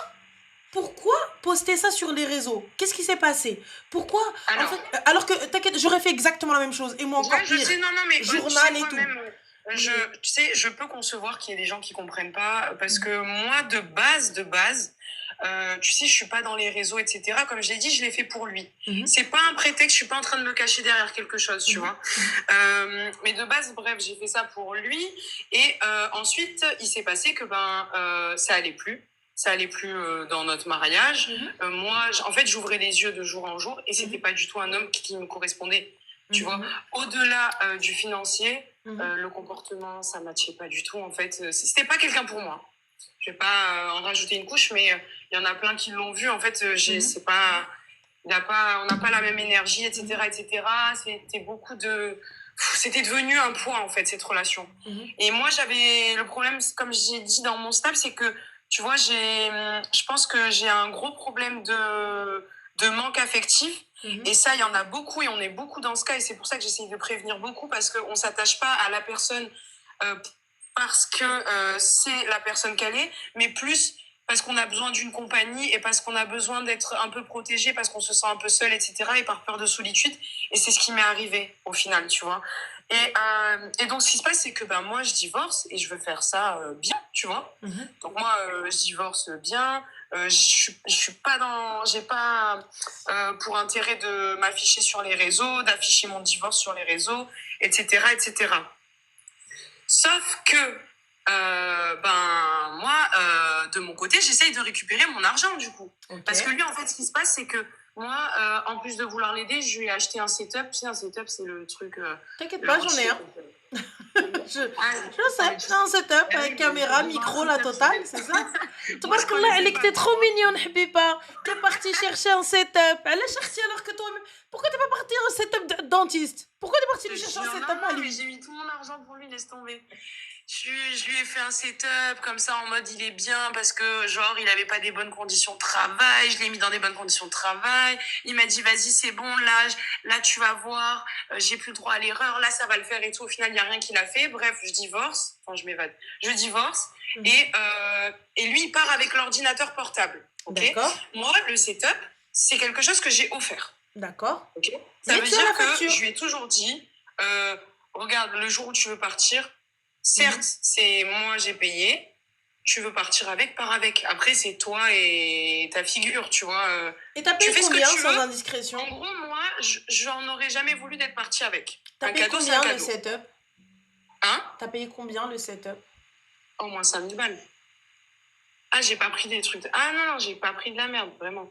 Speaker 1: pourquoi poster ça sur les réseaux? Qu'est-ce qui s'est passé? Pourquoi, en
Speaker 2: Alors,
Speaker 1: fait, alors que, t'inquiète, j'aurais fait exactement la même chose, et moi encore
Speaker 2: ouais, je
Speaker 1: pire,
Speaker 2: sais, non, non, mais tu sais
Speaker 1: journal et
Speaker 2: quoi,
Speaker 1: tout.
Speaker 2: même,
Speaker 1: Mais,
Speaker 2: tu sais, je peux concevoir qu'il y ait des gens qui comprennent pas, parce que moi, de base, tu sais, je suis pas dans les réseaux, etc. Comme je l'ai dit, je l'ai fait pour lui.
Speaker 1: mhm,
Speaker 2: C'est pas un prétexte, je suis pas en train de me cacher derrière quelque chose, tu
Speaker 1: mhm,
Speaker 2: vois.
Speaker 1: mhm,
Speaker 2: Mais de base, bref, j'ai fait ça pour lui. Et ensuite, il s'est passé que ça allait plus. Ça allait plus dans notre mariage.
Speaker 1: mhm,
Speaker 2: Moi, en fait, j'ouvrais les yeux de jour en jour et c'était
Speaker 1: mhm,
Speaker 2: pas du tout un homme qui me correspondait. Tu vois,
Speaker 1: mhm,
Speaker 2: au-delà du financier,
Speaker 1: mhm,
Speaker 2: le comportement, ça matchait pas du tout. En fait, c'était pas quelqu'un pour moi. Je vais pas en rajouter une couche, mais il y en a plein qui l'ont vu. En fait,
Speaker 1: mhm,
Speaker 2: c'est pas, on n'a pas la même énergie,
Speaker 1: mhm,
Speaker 2: etc., etc. C'était beaucoup de, c'était devenu un poids en fait cette relation.
Speaker 1: mhm,
Speaker 2: Et moi, j'avais le problème, comme j'ai dit dans mon snap, c'est que tu vois, je pense que j'ai un gros problème de manque affectif.
Speaker 1: mhm,
Speaker 2: Et ça, il y en a beaucoup et on est beaucoup dans ce cas. Et c'est pour ça que j'essaye de prévenir beaucoup parce qu'on ne s'attache pas à la personne euh, parce que c'est la personne qu'elle est, mais plus parce qu'on a besoin d'une compagnie et parce qu'on a besoin d'être un peu protégé, parce qu'on se sent un peu seul, etc. et par peur de solitude. Et c'est ce qui m'est arrivé au final, tu vois. Et donc, ce qui se passe, c'est que moi, je divorce et je veux faire ça bien, tu vois.
Speaker 1: mhm.
Speaker 2: Donc, moi, je divorce bien. Je suis pas dans. J'ai pas pour intérêt de m'afficher sur les réseaux, d'afficher mon divorce sur les réseaux, etc., etc. Sauf que, moi, de mon côté, j'essaye de récupérer mon argent, du coup.
Speaker 1: Ok.
Speaker 2: Parce que lui, en fait, ce qui se passe, c'est que moi, en plus de vouloir l'aider, je lui ai acheté un setup. Tu sais, un setup, c'est le truc,
Speaker 1: T'inquiète pas, j'en ai
Speaker 2: l'ordi.
Speaker 1: un.
Speaker 2: Ah,
Speaker 1: Je sais,
Speaker 2: mais
Speaker 1: j'ai un setup
Speaker 2: ah
Speaker 1: avec
Speaker 2: oui, mais il faut
Speaker 1: caméra,
Speaker 2: avoir un
Speaker 1: micro, la
Speaker 2: setup, c'est
Speaker 1: totale,
Speaker 2: bête.
Speaker 1: c'est ça?
Speaker 2: Moi, je
Speaker 1: Tabarkallah,
Speaker 2: connaissais
Speaker 1: Alik,
Speaker 2: pas
Speaker 1: t'es trop
Speaker 2: trop.
Speaker 1: mignonne, Habiba. T'es partie chercher un setup. Elle est partie alors que toi. Pourquoi t'es pas partie un setup de dentiste? Pourquoi t'es partie lui chercher un
Speaker 2: Non,
Speaker 1: setup à
Speaker 2: non, mais
Speaker 1: lui?
Speaker 2: j'ai mis tout mon argent pour lui, laisse tomber. Je lui ai fait un setup comme ça en mode il est bien parce que genre il avait pas des bonnes conditions de travail, je l'ai mis dans des bonnes conditions de travail. Il m'a dit vas-y c'est bon là tu vas voir, j'ai plus le droit à l'erreur, là ça va le faire et tout. Au final il y a rien qu'il a fait. Bref je divorce, enfin je m'évade, je divorce
Speaker 1: Mhm.
Speaker 2: et lui il part avec l'ordinateur portable. Ok,
Speaker 1: D'accord,
Speaker 2: moi le setup c'est quelque chose que j'ai offert.
Speaker 1: d'accord.
Speaker 2: Ok, ça
Speaker 1: Mais
Speaker 2: veut
Speaker 1: tu as la
Speaker 2: dire que
Speaker 1: facture.
Speaker 2: je lui ai toujours dit regarde le jour où tu veux partir.
Speaker 1: Mhm.
Speaker 2: Certes, c'est moi j'ai payé. Tu veux partir avec, pars avec. Après, c'est toi et ta figure, tu vois.
Speaker 1: Et t'as
Speaker 2: Tu
Speaker 1: payé
Speaker 2: fais ce que
Speaker 1: combien
Speaker 2: tu
Speaker 1: sans
Speaker 2: veux.
Speaker 1: indiscrétion?
Speaker 2: En gros, moi, j'en aurais jamais voulu d'être partie avec.
Speaker 1: T'as
Speaker 2: Un
Speaker 1: payé
Speaker 2: cadeau, c'est un
Speaker 1: combien le
Speaker 2: cadeau.
Speaker 1: setup?
Speaker 2: Hein?
Speaker 1: T'as payé combien le setup?
Speaker 2: Au moins 5 000 balles. Ah, j'ai pas pris des trucs. Ah non, non, j'ai pas pris de la merde, vraiment.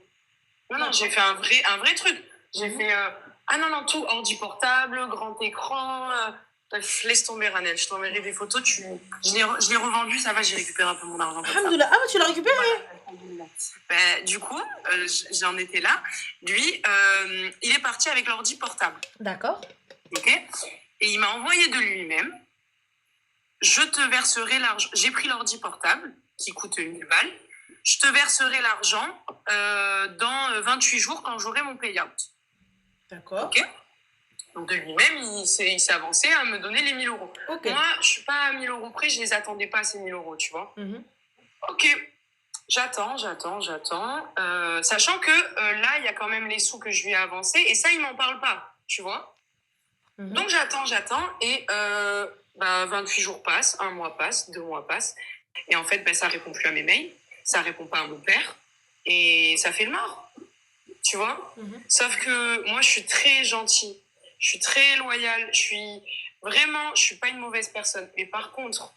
Speaker 2: Non, non, j'ai
Speaker 1: D'accord.
Speaker 2: fait un vrai truc. J'ai
Speaker 1: Mhm.
Speaker 2: fait. Ah non, non, tout ordi portable, grand écran. Bref, laisse tomber, Ranel. Je t'enverrai des photos. Je l'ai revendu, ça va, j'ai récupéré un peu mon argent comme ça.
Speaker 1: Alhamdoulilah. Ah, bah, tu l'as récupéré.
Speaker 2: Voilà, alhamdoulilah. Du coup, j'en étais là. Lui, il est parti avec l'ordi portable.
Speaker 1: D'accord.
Speaker 2: Ok. Et il m'a envoyé de lui-même. Je te verserai l'argent. J'ai pris l'ordi portable qui coûte 1 000 balles. Je te verserai l'argent dans 28 jours quand j'aurai mon payout.
Speaker 1: D'accord.
Speaker 2: Ok. Donc de lui-même, il s'est avancé à me donner les 1 000 euros.
Speaker 1: Ok.
Speaker 2: Moi, je suis pas à 1 000 euros près, je les attendais pas à ces 1 000 euros, tu vois.
Speaker 1: Mhm.
Speaker 2: Ok. J'attends. Sachant que là, il y a quand même les sous que je lui ai avancés et ça, il m'en parle pas, tu vois.
Speaker 1: Mhm.
Speaker 2: Donc j'attends et 28 jours passent, un mois passe, 2 mois passent et en fait, ça répond plus à mes mails, ça répond pas à mon père et ça fait le mort, tu vois.
Speaker 1: Mhm.
Speaker 2: Sauf que moi, je suis très gentille, je suis très loyale, je suis pas une mauvaise personne. Mais par contre,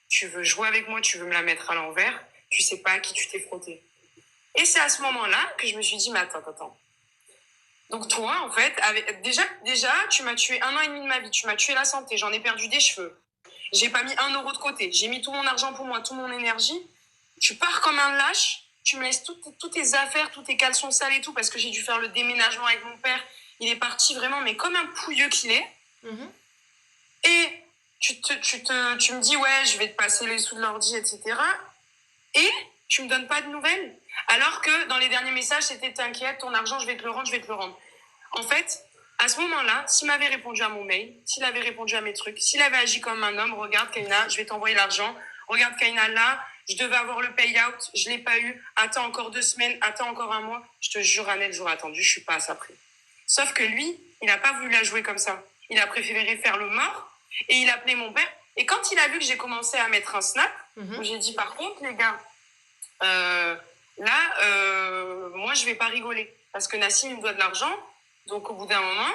Speaker 2: tu veux jouer avec moi, tu veux me la mettre à l'envers, tu sais pas à qui tu t'es frotté. Et c'est à ce moment-là que je me suis dit, mais attends. Donc toi, en fait, déjà, tu m'as tué 1 an et demi de ma vie, tu m'as tué la santé, j'en ai perdu des cheveux. J'ai pas mis 1 euro de côté, j'ai mis tout mon argent pour moi, toute mon énergie. Tu pars comme un lâche, tu me laisses toutes tes affaires, tous tes caleçons sales et tout, parce que j'ai dû faire le déménagement avec mon père. Il est parti vraiment, mais comme un pouilleux qu'il est.
Speaker 1: Mhm.
Speaker 2: Et tu me dis, ouais, je vais te passer les sous de l'ordi, etc. Et tu me donnes pas de nouvelles. Alors que dans les derniers messages, c'était t'inquiète, ton argent, je vais te le rendre. En fait, à ce moment-là, s'il m'avait répondu à mon mail, s'il avait répondu à mes trucs, s'il avait agi comme un homme, regarde Kaina, je vais t'envoyer l'argent. Regarde Kaina, là, je devais avoir le payout, je l'ai pas eu. Attends encore 2 semaines, attends encore un mois. Je te jure, Annette, j'aurais attendu, je suis pas à ça près. Sauf que lui, il n'a pas voulu la jouer comme ça. Il a préféré faire le mort et il a appelé mon père. Et quand il a vu que j'ai commencé à mettre un snap, où j'ai dit par contre, les gars, moi je vais pas rigoler parce que Nassim il me doit de l'argent. Donc au bout d'un moment,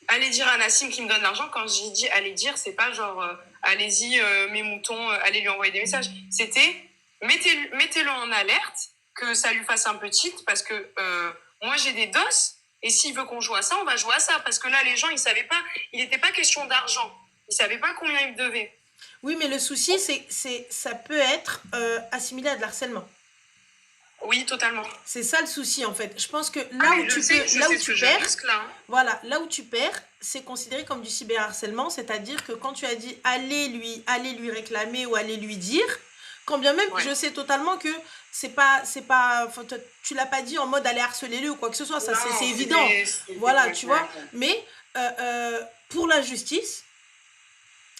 Speaker 2: allez dire à Nassim qui me donne de l'argent. Quand j'ai dit allez dire, c'est pas genre allez-y mes moutons, allez lui envoyer des messages. C'était mettez-le en alerte, que ça lui fasse un peu tilt parce que moi j'ai des doses. Et s'il veut qu'on joue à ça, on va jouer à ça. Parce que là, les gens, ils savaient pas, il n'était pas question d'argent. Ils savaient pas combien ils me devaient.
Speaker 1: Oui, mais le souci, ça peut être assimilé à de l'harcèlement.
Speaker 2: Oui, totalement.
Speaker 1: C'est ça le souci en fait. Je pense que
Speaker 2: Je sais ce que je risque là.
Speaker 1: voilà, là où tu perds, c'est considéré comme du cyberharcèlement, c'est-à-dire que quand tu as dit allez lui réclamer ou allez lui dire, quand bien même je sais totalement que c'est pas, enfin, tu l'as pas dit en mode aller harceler-le ou quoi que ce soit, ça c'est évident. Voilà, tu vois. Mais pour la justice,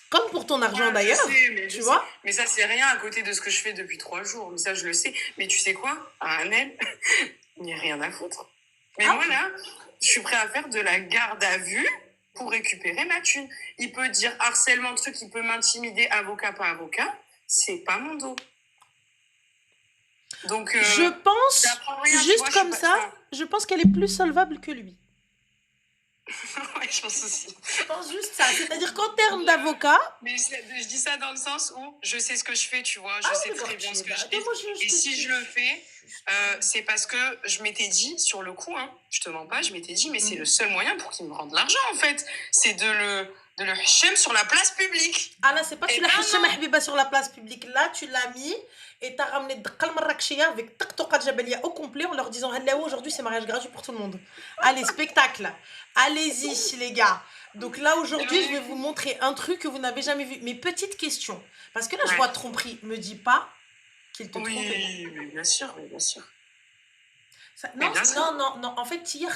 Speaker 1: comme pour ton argent d'ailleurs, tu vois.
Speaker 2: Mais ça, c'est rien à côté de ce que je fais depuis 3 jours. Mais ça, je le sais. Mais tu sais quoi? À Annelle, il n'y a rien à foutre. Mais moi, là, je suis prêt à faire de la garde à vue pour récupérer ma thune. Il peut dire harcèlement, truc, il peut m'intimider, avocat, pas avocat. C'est pas mon dos. Donc,
Speaker 1: je pense, juste comme ça, je pense qu'elle est plus solvable que lui.
Speaker 2: Ouais, je pense aussi.
Speaker 1: Je pense juste ça. C'est-à-dire qu'en termes d'avocat.
Speaker 2: Mais je dis ça dans le sens où je sais ce que je fais, tu vois. Je sais très bien ce que je fais. Et si je le fais, c'est parce que je m'étais dit, sur le coup, hein, je te mens pas, je m'étais dit, mais c'est le seul moyen pour qu'il me rende l'argent, en fait. C'est de le hachem sur la place publique.
Speaker 1: Ah là, c'est pas que tu l'as hachem Habiba sur la place publique. Là, tu l'as mis et t'as ramené Dqal Marrakechia avec Taktokat Jabalia au complet en leur disant aujourd'hui, c'est mariage gratuit pour tout le monde. Allez, spectacle. Allez-y, les gars. Donc là, aujourd'hui, je vais vous montrer un truc que vous n'avez jamais vu. Mais petite question. Parce que là, je vois tromperie. Me dis pas qu'il te trompe.
Speaker 2: Oui, mais bien sûr.
Speaker 1: Ça, non. En fait, hier,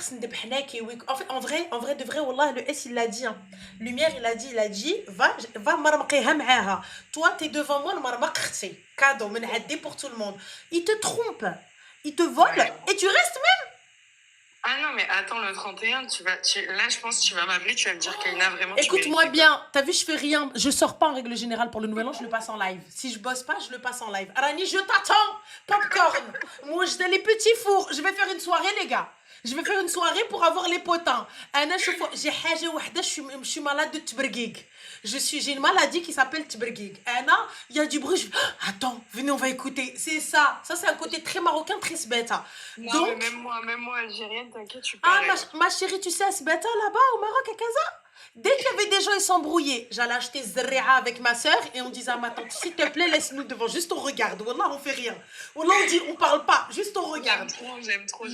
Speaker 1: en fait, en vrai de vrai, Wallah, le S, il l'a dit. Hein. Lumière, il a dit, va marmaqeha ma'aha. Toi, t'es devant moi, le marmaq, c'est cadeau, menhadé pour tout le monde. Il te trompe, il te vole, et tu restes même.
Speaker 2: Ah non, mais attends, le 31, là, je pense que tu vas m'appeler, tu vas me dire Kaina, vraiment.
Speaker 1: Écoute-moi bien, t'as vu, je fais rien, je sors pas en règle générale pour le nouvel an, je le passe en live. Si je bosse pas, je le passe en live. Arani, je t'attends, popcorn. Moi, j'ai les petits fours. Je vais faire une soirée, les gars. Je vais faire une soirée pour avoir les potins. J'ai je suis malade de tbergig. J'ai une maladie qui s'appelle tbergig. Il y a du bruit. Attends, venez, on va écouter. C'est ça. Ça, c'est un côté très marocain, très sbeta.
Speaker 2: Non, donc, mais même moi, algérienne, t'inquiète, tu parles.
Speaker 1: Ma chérie, tu sais, à sbeta, là-bas, au Maroc, à Casa, dès qu'il y avait des gens, ils s'embrouillaient. J'allais acheter zerrea avec ma soeur et on disait à ma tante, s'il te plaît, laisse-nous devant. Juste on regarde. Wallah, on fait rien. Wallah, on parle pas. Juste on regarde.
Speaker 2: J'aime trop.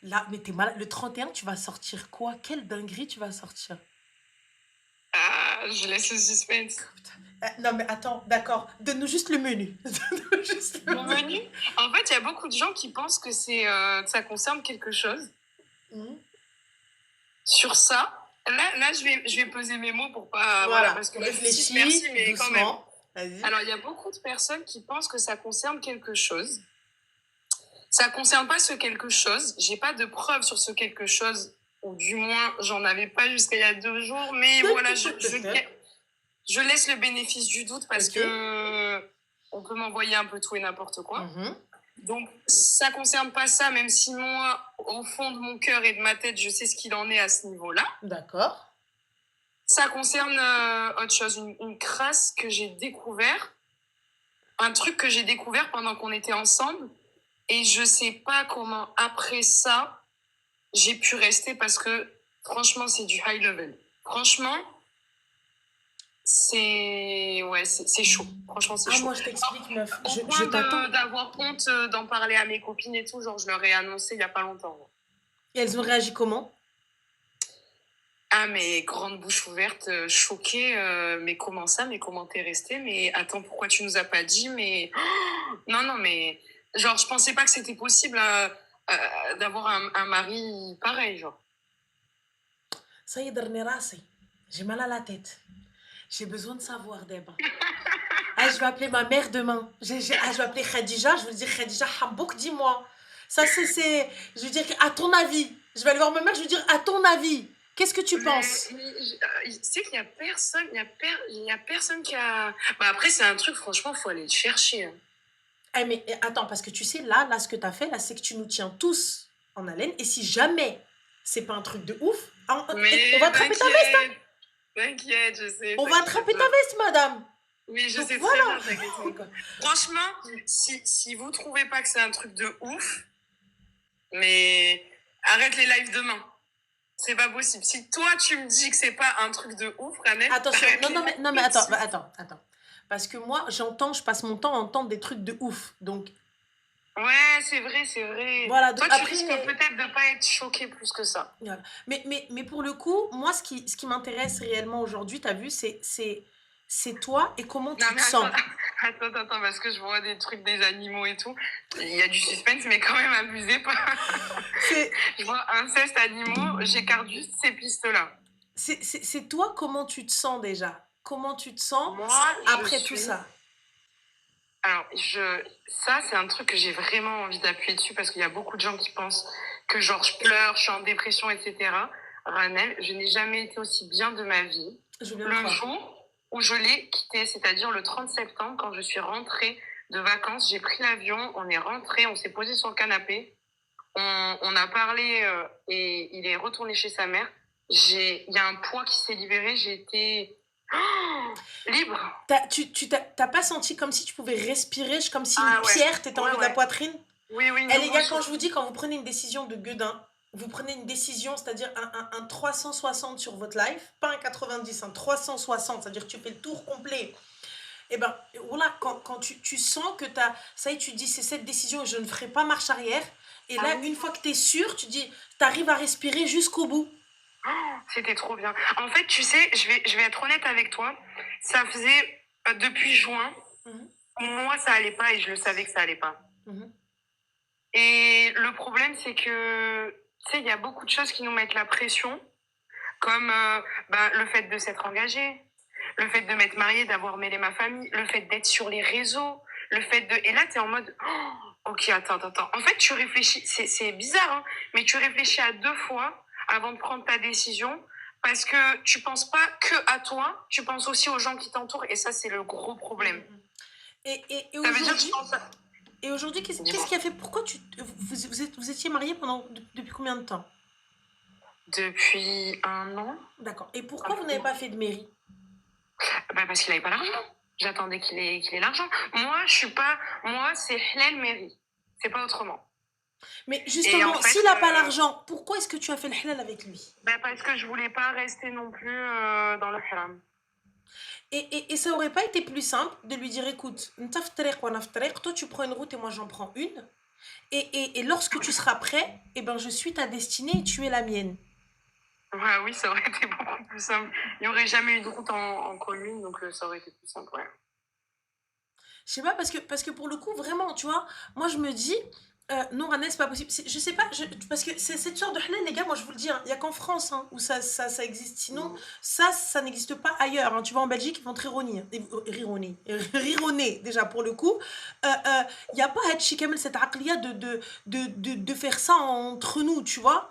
Speaker 1: Là, mais t'es malade. Le 31, tu vas sortir quoi? Quelle dinguerie tu vas sortir?
Speaker 2: Je laisse le suspense.
Speaker 1: Non, mais attends, d'accord. Donne-nous juste le menu.
Speaker 2: Le menu. En fait, il y a beaucoup de gens qui pensent que ça concerne quelque chose. Sur ça, là je vais peser mes mots pour pas...
Speaker 1: Voilà,
Speaker 2: parce que
Speaker 1: réfléchis,
Speaker 2: merci, mais
Speaker 1: doucement.
Speaker 2: quand même. Alors, il y a beaucoup de personnes qui pensent que ça concerne quelque chose. Ça concerne pas ce quelque chose. J'ai pas de preuves sur ce quelque chose, ou du moins, j'en avais pas jusqu'à il y a 2 jours. Mais voilà, je laisse le bénéfice du doute parce
Speaker 1: Ok.
Speaker 2: que on peut m'envoyer un peu tout et n'importe quoi.
Speaker 1: Mhm.
Speaker 2: Donc, ça concerne pas ça, même si moi, au fond de mon cœur et de ma tête, je sais ce qu'il en est à ce niveau-là.
Speaker 1: D'accord.
Speaker 2: Ça concerne autre chose, une crasse que j'ai découvert, un truc que j'ai découvert pendant qu'on était ensemble. Et je sais pas comment, après ça, j'ai pu rester parce que, franchement, c'est du high level. Franchement, c'est chaud. Franchement, c'est
Speaker 1: Ah,
Speaker 2: chaud.
Speaker 1: moi, je t'explique, meuf.
Speaker 2: Au
Speaker 1: Je
Speaker 2: point
Speaker 1: t'attends.
Speaker 2: d'avoir honte d'en parler à mes copines et tout, genre, je leur ai annoncé il y a pas longtemps.
Speaker 1: Et elles ont réagi comment?
Speaker 2: Ah, mais grande bouche ouverte, choquée. Mais comment ça? Mais comment t'es restée? Mais attends, pourquoi tu nous as pas dit? Mais non, non, mais genre, je pensais pas que c'était possible d'avoir un mari pareil, genre.
Speaker 1: Ça y est, dernier rasé. J'ai mal à la tête. J'ai besoin de savoir, Deba. Ah, je vais appeler ma mère demain. Je vais appeler Khadija. Je vais lui dire, Khadija Hambouk, dis-moi. Ça, je veux dire, à ton avis. Je vais aller voir ma mère, je vais lui dire, à ton avis. Qu'est-ce que tu penses?
Speaker 2: Tu sais qu'il y a personne, il y a personne qui a. Bah après, c'est un truc, franchement, faut aller le chercher, hein.
Speaker 1: Eh, mais attends, parce que tu sais, là, ce que tu as fait, là, c'est que tu nous tiens tous en haleine. Et si jamais c'est pas un truc de ouf, on va
Speaker 2: Mais
Speaker 1: attraper ta veste, hein.
Speaker 2: t'inquiète, je sais,
Speaker 1: On va
Speaker 2: t'inquiète
Speaker 1: attraper ta
Speaker 2: pas.
Speaker 1: veste, madame.
Speaker 2: Oui, je
Speaker 1: Donc
Speaker 2: sais très
Speaker 1: voilà.
Speaker 2: bien, t'inquiète pas. Franchement, si vous trouvez pas que c'est un truc de ouf, mais arrête les lives demain. C'est pas possible. Si toi, tu me dis que c'est pas un truc de ouf, Ranel,
Speaker 1: Attention,
Speaker 2: t'arrêtes
Speaker 1: non,
Speaker 2: les
Speaker 1: non,
Speaker 2: lives
Speaker 1: non, mais
Speaker 2: tout de
Speaker 1: attends,
Speaker 2: suite.
Speaker 1: attends. Parce que moi, je passe mon temps à entendre des trucs de ouf. Donc,
Speaker 2: Ouais, c'est vrai, c'est vrai.
Speaker 1: voilà. Donc,
Speaker 2: Toi, tu risques
Speaker 1: après,
Speaker 2: peut-être de pas être choqué plus que ça.
Speaker 1: voilà. Mais pour le coup, moi, ce qui m'intéresse réellement aujourd'hui, t'as vu, c'est toi et comment
Speaker 2: Non,
Speaker 1: tu te
Speaker 2: mais attends,
Speaker 1: sens.
Speaker 2: attends, parce que je vois des trucs des animaux et tout. Il y a du suspense, mais quand même abusé pas.
Speaker 1: C'est,
Speaker 2: Je vois inceste animaux, j'écarte juste ces pistes-là.
Speaker 1: c'est toi comment tu te sens déjà. Comment tu te sens
Speaker 2: Moi, je
Speaker 1: après tout
Speaker 2: suis.
Speaker 1: ça.
Speaker 2: Alors, ça, c'est un truc que j'ai vraiment envie d'appuyer dessus parce qu'il y a beaucoup de gens qui pensent que, genre, je pleure, je suis en dépression, etc. Ranel, je n'ai jamais été aussi bien de ma vie.
Speaker 1: Je veux bien le
Speaker 2: Le
Speaker 1: croire.
Speaker 2: jour où je l'ai quitté, c'est-à-dire le 30 septembre, quand je suis rentrée de vacances, j'ai pris l'avion, on est rentré, on s'est posé sur le canapé, on a parlé et il est retourné chez sa mère. Il y a un poids qui s'est libéré, j'ai été libre.
Speaker 1: T'as pas senti comme si tu pouvais respirer, comme si une
Speaker 2: Ah ouais,
Speaker 1: pierre t'était enlevée de la
Speaker 2: ouais.
Speaker 1: poitrine?
Speaker 2: Oui,
Speaker 1: Eh les
Speaker 2: nouveau
Speaker 1: gars, quand je
Speaker 2: souffle.
Speaker 1: vous dis, quand vous prenez une décision de gueudin, vous prenez une décision, c'est-à-dire un 360 sur votre life, pas un 90, un 360, c'est-à-dire que tu fais le tour complet. Et ben voilà, quand tu sens que ça y est, tu dis c'est cette décision et je ne ferai pas marche arrière. Et là, une fois que tu es sûr, tu dis, tu arrives à respirer jusqu'au bout.
Speaker 2: C'était trop bien. En fait, tu sais, je vais être honnête avec toi. Ça faisait depuis juin,
Speaker 1: Mhm,
Speaker 2: moi, ça allait pas et je le savais que ça allait pas.
Speaker 1: mhm.
Speaker 2: Et le problème, c'est que, tu sais, il y a beaucoup de choses qui nous mettent la pression, comme le fait de s'être engagé, le fait de m'être mariée, d'avoir mêlé ma famille, le fait d'être sur les réseaux, le fait de... Et là, tu es en mode, oh, ok, attends. En fait, tu réfléchis, c'est bizarre, hein, mais tu réfléchis à 2 fois avant de prendre ta décision, parce que tu penses pas que à toi, tu penses aussi aux gens qui t'entourent, et ça, c'est le gros problème.
Speaker 1: Et
Speaker 2: Ça veut dire que je
Speaker 1: aujourd'hui,
Speaker 2: pense à...
Speaker 1: qu'est-ce qui a fait, pourquoi vous étiez mariés depuis combien de temps?
Speaker 2: Depuis 1 an.
Speaker 1: D'accord. Et pourquoi vous n'avez pas fait de mairie?
Speaker 2: Parce qu'il avait pas l'argent. J'attendais qu'il ait l'argent. Moi, c'est halal mairie. C'est pas autrement.
Speaker 1: Mais
Speaker 2: Et en
Speaker 1: justement,
Speaker 2: fait,
Speaker 1: s'il n'a pas l'argent, pourquoi est-ce que tu as fait le halal avec lui?
Speaker 2: parce que je voulais pas rester non plus dans le haram.
Speaker 1: Et ça aurait pas été plus simple de lui dire, écoute, toi tu prends une route et moi j'en prends une. Et lorsque tu seras prêt, eh ben, je suis ta destinée et tu es la mienne.
Speaker 2: Ouais, oui, ça aurait été beaucoup plus simple. Il n'y aurait jamais eu de route en commune, donc ça aurait été plus simple, ouais.
Speaker 1: Je sais pas, parce que pour le coup, vraiment, tu vois, moi je me dis, Non, Rana, c'est pas possible. Je sais pas, parce que c'est cette sorte de halal, les gars, moi je vous le dis, hein, il y a qu'en France hein, où ça existe. Sinon, ça n'existe pas ailleurs. Hein. Tu vas en Belgique, ils vont te rironner. Rironner, déjà pour le coup. Il n'y a pas cette aqliya de faire ça entre nous, tu vois.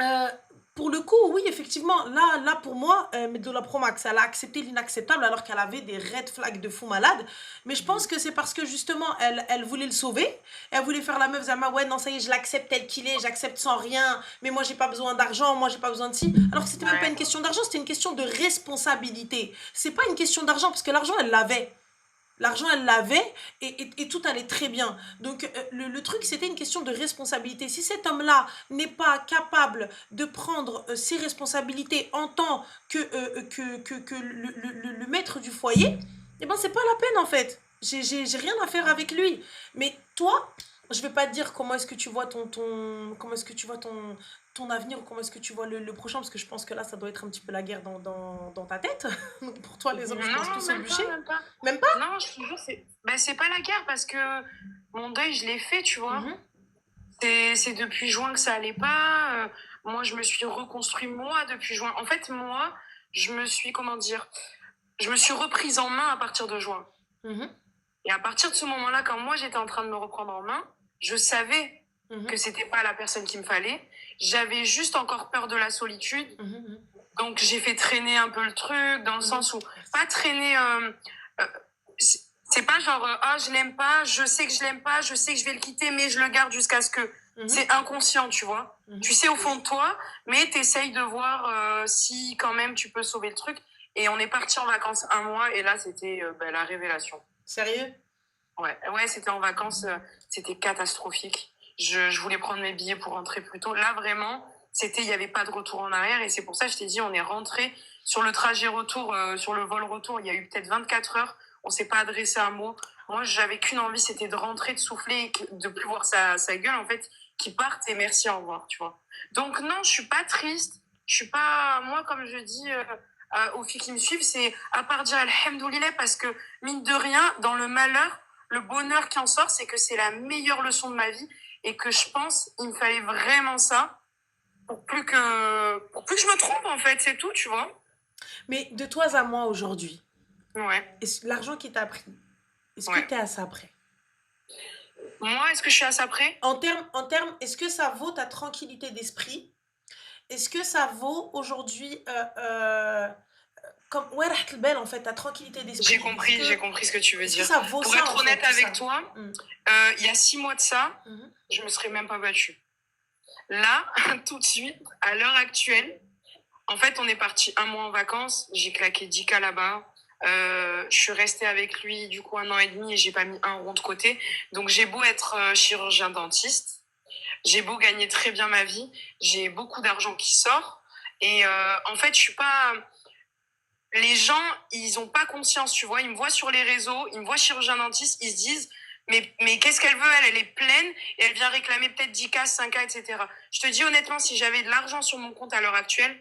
Speaker 1: Euh, pour le coup, oui, effectivement, là pour moi, Meddola Promax, elle a accepté l'inacceptable alors qu'elle avait des red flags de fou malade. Mais je pense que c'est parce que justement, elle voulait le sauver. Elle voulait faire la meuf Zama, ouais, non, ça y est, je l'accepte tel qu'il est, j'accepte sans rien. Mais moi, j'ai pas besoin d'argent, moi, j'ai pas besoin de ci. Alors que c'était même pas
Speaker 2: Ouais.
Speaker 1: une question d'argent, c'était une question de responsabilité. C'est pas une question d'argent parce que l'argent, elle l'avait. L'argent, elle l'avait et tout allait très bien. Donc, le truc, c'était une question de responsabilité. Si cet homme-là n'est pas capable de prendre ses responsabilités en tant que le maître du foyer, eh ben, c'est pas la peine, en fait. J'ai rien à faire avec lui. Mais toi, je vais pas te dire comment est-ce que tu vois comment est-ce que tu vois ton avenir ou comment est-ce que tu vois le prochain, parce que je pense que là, ça doit être un petit peu la guerre dans ta tête. Donc, pour toi, les hommes, je pense
Speaker 2: Non,
Speaker 1: tous au
Speaker 2: même pas,
Speaker 1: bûcher.
Speaker 2: même pas.
Speaker 1: Même pas.
Speaker 2: Non, je te jure, c'est pas la guerre parce que mon deuil, je l'ai fait, tu vois.
Speaker 1: Mhm,
Speaker 2: C'est depuis juin que ça allait pas. Moi, je me suis reconstruit moi depuis juin. En fait, moi, je me suis, comment dire, je me suis reprise en main à partir de juin.
Speaker 1: mhm,
Speaker 2: Et à partir de ce moment-là, quand moi j'étais en train de me reprendre en main, je savais
Speaker 1: mhm,
Speaker 2: que c'était pas la personne qu'il me fallait. J'avais juste encore peur de la solitude.
Speaker 1: mhm,
Speaker 2: Donc j'ai fait traîner un peu le truc dans le
Speaker 1: mhm.
Speaker 2: sens où
Speaker 1: Merci.
Speaker 2: pas traîner. Euh, c'est pas genre ah je l'aime pas, je sais que je l'aime pas, je sais que je vais le quitter, mais je le garde jusqu'à ce que
Speaker 1: Mhm,
Speaker 2: c'est inconscient, tu vois.
Speaker 1: mhm.
Speaker 2: Tu sais au fond de toi, mais t'essayes de voir si quand même tu peux sauver le truc. Et on est parti en vacances un mois et là c'était la révélation.
Speaker 1: Sérieux?
Speaker 2: Ouais, ouais, c'était en vacances, c'était catastrophique. Je voulais prendre mes billets pour rentrer plus tôt. Là, vraiment, il y avait pas de retour en arrière et c'est pour ça que je t'ai dit, on est rentré sur le trajet retour, sur le vol retour, il y a eu peut-être 24 heures. On s'est pas adressé un mot. Moi, j'avais qu'une envie, c'était de rentrer, de souffler, de plus voir sa gueule, en fait, qui parte et merci, au revoir, tu vois. Donc, non, je suis pas triste. Je suis pas, moi, comme je dis, aux filles qui me suivent, c'est à part dire Alhamdoulilah parce que, mine de rien, dans le malheur, le bonheur qui en sort, c'est que c'est la meilleure leçon de ma vie et que je pense il me fallait vraiment ça pour plus que je me trompe en fait, c'est tout, tu vois.
Speaker 1: Mais de toi à moi aujourd'hui,
Speaker 2: Ouais,
Speaker 1: l'argent qui t'a pris, est-ce que
Speaker 2: ouais.
Speaker 1: t'es à ça près?
Speaker 2: Moi, est-ce que je suis à ça près?
Speaker 1: Est-ce que ça vaut ta tranquillité d'esprit? Est-ce que ça vaut aujourd'hui, comme, ouais, راحة البال, en fait, ta tranquillité d'esprit?
Speaker 2: J'ai compris ce que tu veux
Speaker 1: Est-ce que
Speaker 2: dire.
Speaker 1: ça vaut
Speaker 2: Pour
Speaker 1: ça,
Speaker 2: être
Speaker 1: en fait,
Speaker 2: honnête
Speaker 1: tout
Speaker 2: avec
Speaker 1: ça?
Speaker 2: toi,
Speaker 1: Mm.
Speaker 2: il y a 6 mois de ça,
Speaker 1: Mhm,
Speaker 2: je me serais même pas battue. Là, tout de suite, à l'heure actuelle, en fait, on est parti un mois en vacances. J'ai claqué 10K là-bas. Je suis restée avec lui du coup 1 an et demi et j'ai pas mis un rond de côté. Donc j'ai beau être chirurgien dentiste, j'ai beau gagner très bien ma vie, j'ai beaucoup d'argent qui sort. Et en fait, je suis pas. Les gens, ils ont pas conscience, tu vois. Ils me voient sur les réseaux, ils me voient chirurgien dentiste, ils se disent. Mais qu'est-ce qu'elle veut, elle est pleine et elle vient réclamer peut-être 10K, 5K, etc. Je te dis honnêtement, si j'avais de l'argent sur mon compte à l'heure actuelle,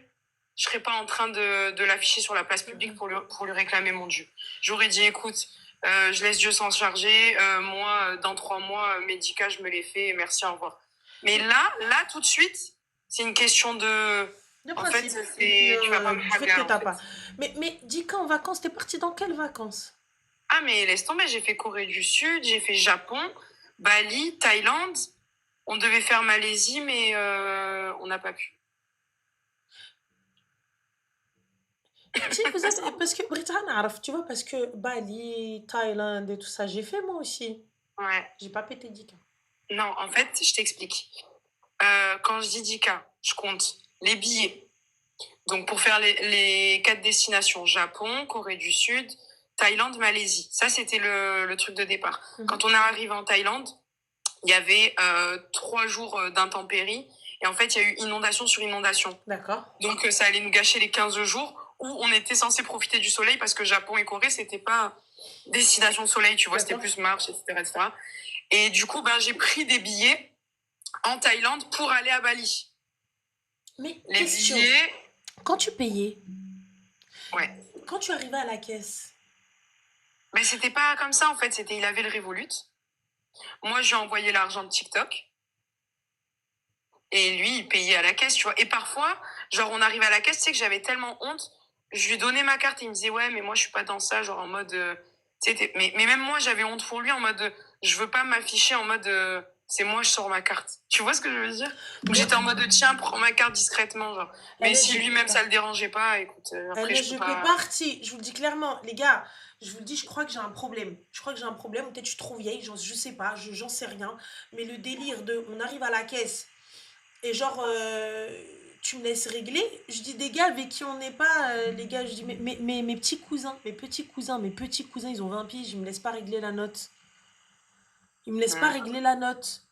Speaker 2: je serais pas en train de l'afficher sur la place publique
Speaker 1: mhm.
Speaker 2: pour lui réclamer mon dû. J'aurais dit, écoute, je laisse Dieu s'en charger. Moi, dans 3 mois, mes 10K, je me les fais. Et merci, au revoir. Mais là, tout de suite, c'est une question de.
Speaker 1: De
Speaker 2: En fait,
Speaker 1: principe. Et puis,
Speaker 2: tu vas pas me
Speaker 1: du fait que
Speaker 2: bagarre, en
Speaker 1: t'as
Speaker 2: fait.
Speaker 1: pas. Mais dis quand en vacances, t'es parti dans quelles vacances?
Speaker 2: Ah, mais laisse tomber, j'ai fait Corée du Sud, j'ai fait Japon, Bali, Thaïlande. On devait faire Malaisie, mais on n'a pas pu.
Speaker 1: Si vous êtes, parce que Britain, Araf, tu vois, parce que Bali, Thaïlande et tout ça, j'ai fait moi aussi.
Speaker 2: Ouais.
Speaker 1: J'ai pas pété 10 cas.
Speaker 2: Non, en fait, je t'explique. Quand je dis 10K, je compte les billets. Donc, pour faire les 4 destinations, Japon, Corée du Sud, Thaïlande, Malaisie. Ça, c'était le truc de départ.
Speaker 1: Mhm.
Speaker 2: Quand on est arrivé en Thaïlande, il y avait 3 jours d'intempéries. Et en fait, il y a eu inondation sur inondation.
Speaker 1: D'accord.
Speaker 2: Donc, ça allait nous gâcher les 15 jours où on était censé profiter du soleil parce que Japon et Corée, c'était pas destination de soleil, tu vois, c'était
Speaker 1: D'accord.
Speaker 2: plus marche, etc., etc. Et du coup, ben, j'ai pris des billets en Thaïlande pour aller à Bali.
Speaker 1: Mais
Speaker 2: Les
Speaker 1: question,
Speaker 2: billets,
Speaker 1: quand tu payais,
Speaker 2: ouais.
Speaker 1: quand tu arrivais à la caisse,
Speaker 2: Mais c'était pas comme ça, en fait. Il avait le Revolut. Moi, je lui ai envoyé l'argent de TikTok. Et lui, il payait à la caisse, tu vois. Et parfois, genre, on arrive à la caisse, tu sais que j'avais tellement honte. Je lui donnais ma carte et il me disait, ouais, mais moi, je suis pas dans ça, genre en mode. Tu sais, mais même moi, j'avais honte pour lui en mode. Je veux pas m'afficher en mode. C'est moi, je sors ma carte. Tu vois ce que je veux dire? Donc
Speaker 1: Moi,
Speaker 2: j'étais en mode, tiens, prends ma carte discrètement, genre. Mais
Speaker 1: Ernest,
Speaker 2: si
Speaker 1: je peux
Speaker 2: lui-même, ça
Speaker 1: pas.
Speaker 2: le dérangeait pas, écoute, après, je
Speaker 1: Ernest,
Speaker 2: peux
Speaker 1: je fais
Speaker 2: pas.
Speaker 1: partie. Je vous le dis clairement, les gars. Je vous le dis, je crois que j'ai un problème. Je crois que j'ai un problème. Peut-être je suis trop vieille, je sais pas, j'en sais rien. Mais le délire de, on arrive à la caisse et genre, tu me laisses régler. Je dis des gars avec qui on n'est pas, les gars. Je dis, mes petits cousins, mes petits cousins, ils ont 20 piges, ils me laissent pas régler la note. Ils me laissent pas
Speaker 2: Hmm.
Speaker 1: régler la note.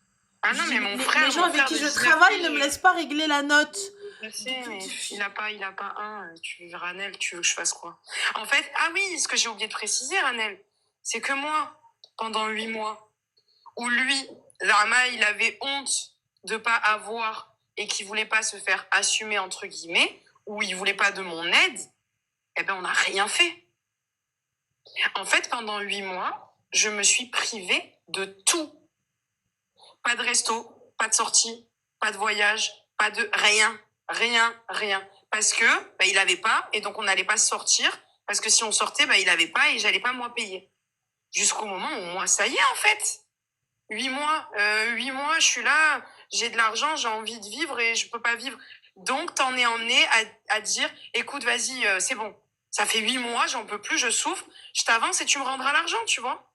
Speaker 2: Ah
Speaker 1: Je
Speaker 2: non,
Speaker 1: dis,
Speaker 2: mais
Speaker 1: les gens
Speaker 2: mon
Speaker 1: avec
Speaker 2: frère
Speaker 1: qui
Speaker 2: de
Speaker 1: je
Speaker 2: 19
Speaker 1: travaille ne me
Speaker 2: piges,
Speaker 1: laissent pas régler la note.
Speaker 2: je sais,
Speaker 1: Donc,
Speaker 2: mais il a pas un. Ranel, tu veux que je fasse quoi? En fait, ah oui, ce que j'ai oublié de préciser, Ranel, c'est que moi, pendant 8 mois, où lui, Lama, il avait honte de pas avoir et qui voulait pas se faire assumer, entre guillemets, ou il voulait pas de mon aide, eh ben, on n'a rien fait. En fait, pendant 8 mois, je me suis privée de tout. Pas de resto, pas de sortie, pas de voyage, pas de rien, rien. Parce que il avait pas et donc on n'allait pas sortir parce que si on sortait, il avait pas et j'allais pas moi payer. Jusqu'au moment où moi ça y est en fait. 8 mois, 8 mois, je suis là, j'ai de l'argent, j'ai envie de vivre et je peux pas vivre. Donc t'en es emmené à dire, écoute, vas-y, c'est bon. Ça fait 8 mois, j'en peux plus, je souffre. Je t'avance et tu me rendras l'argent, tu vois.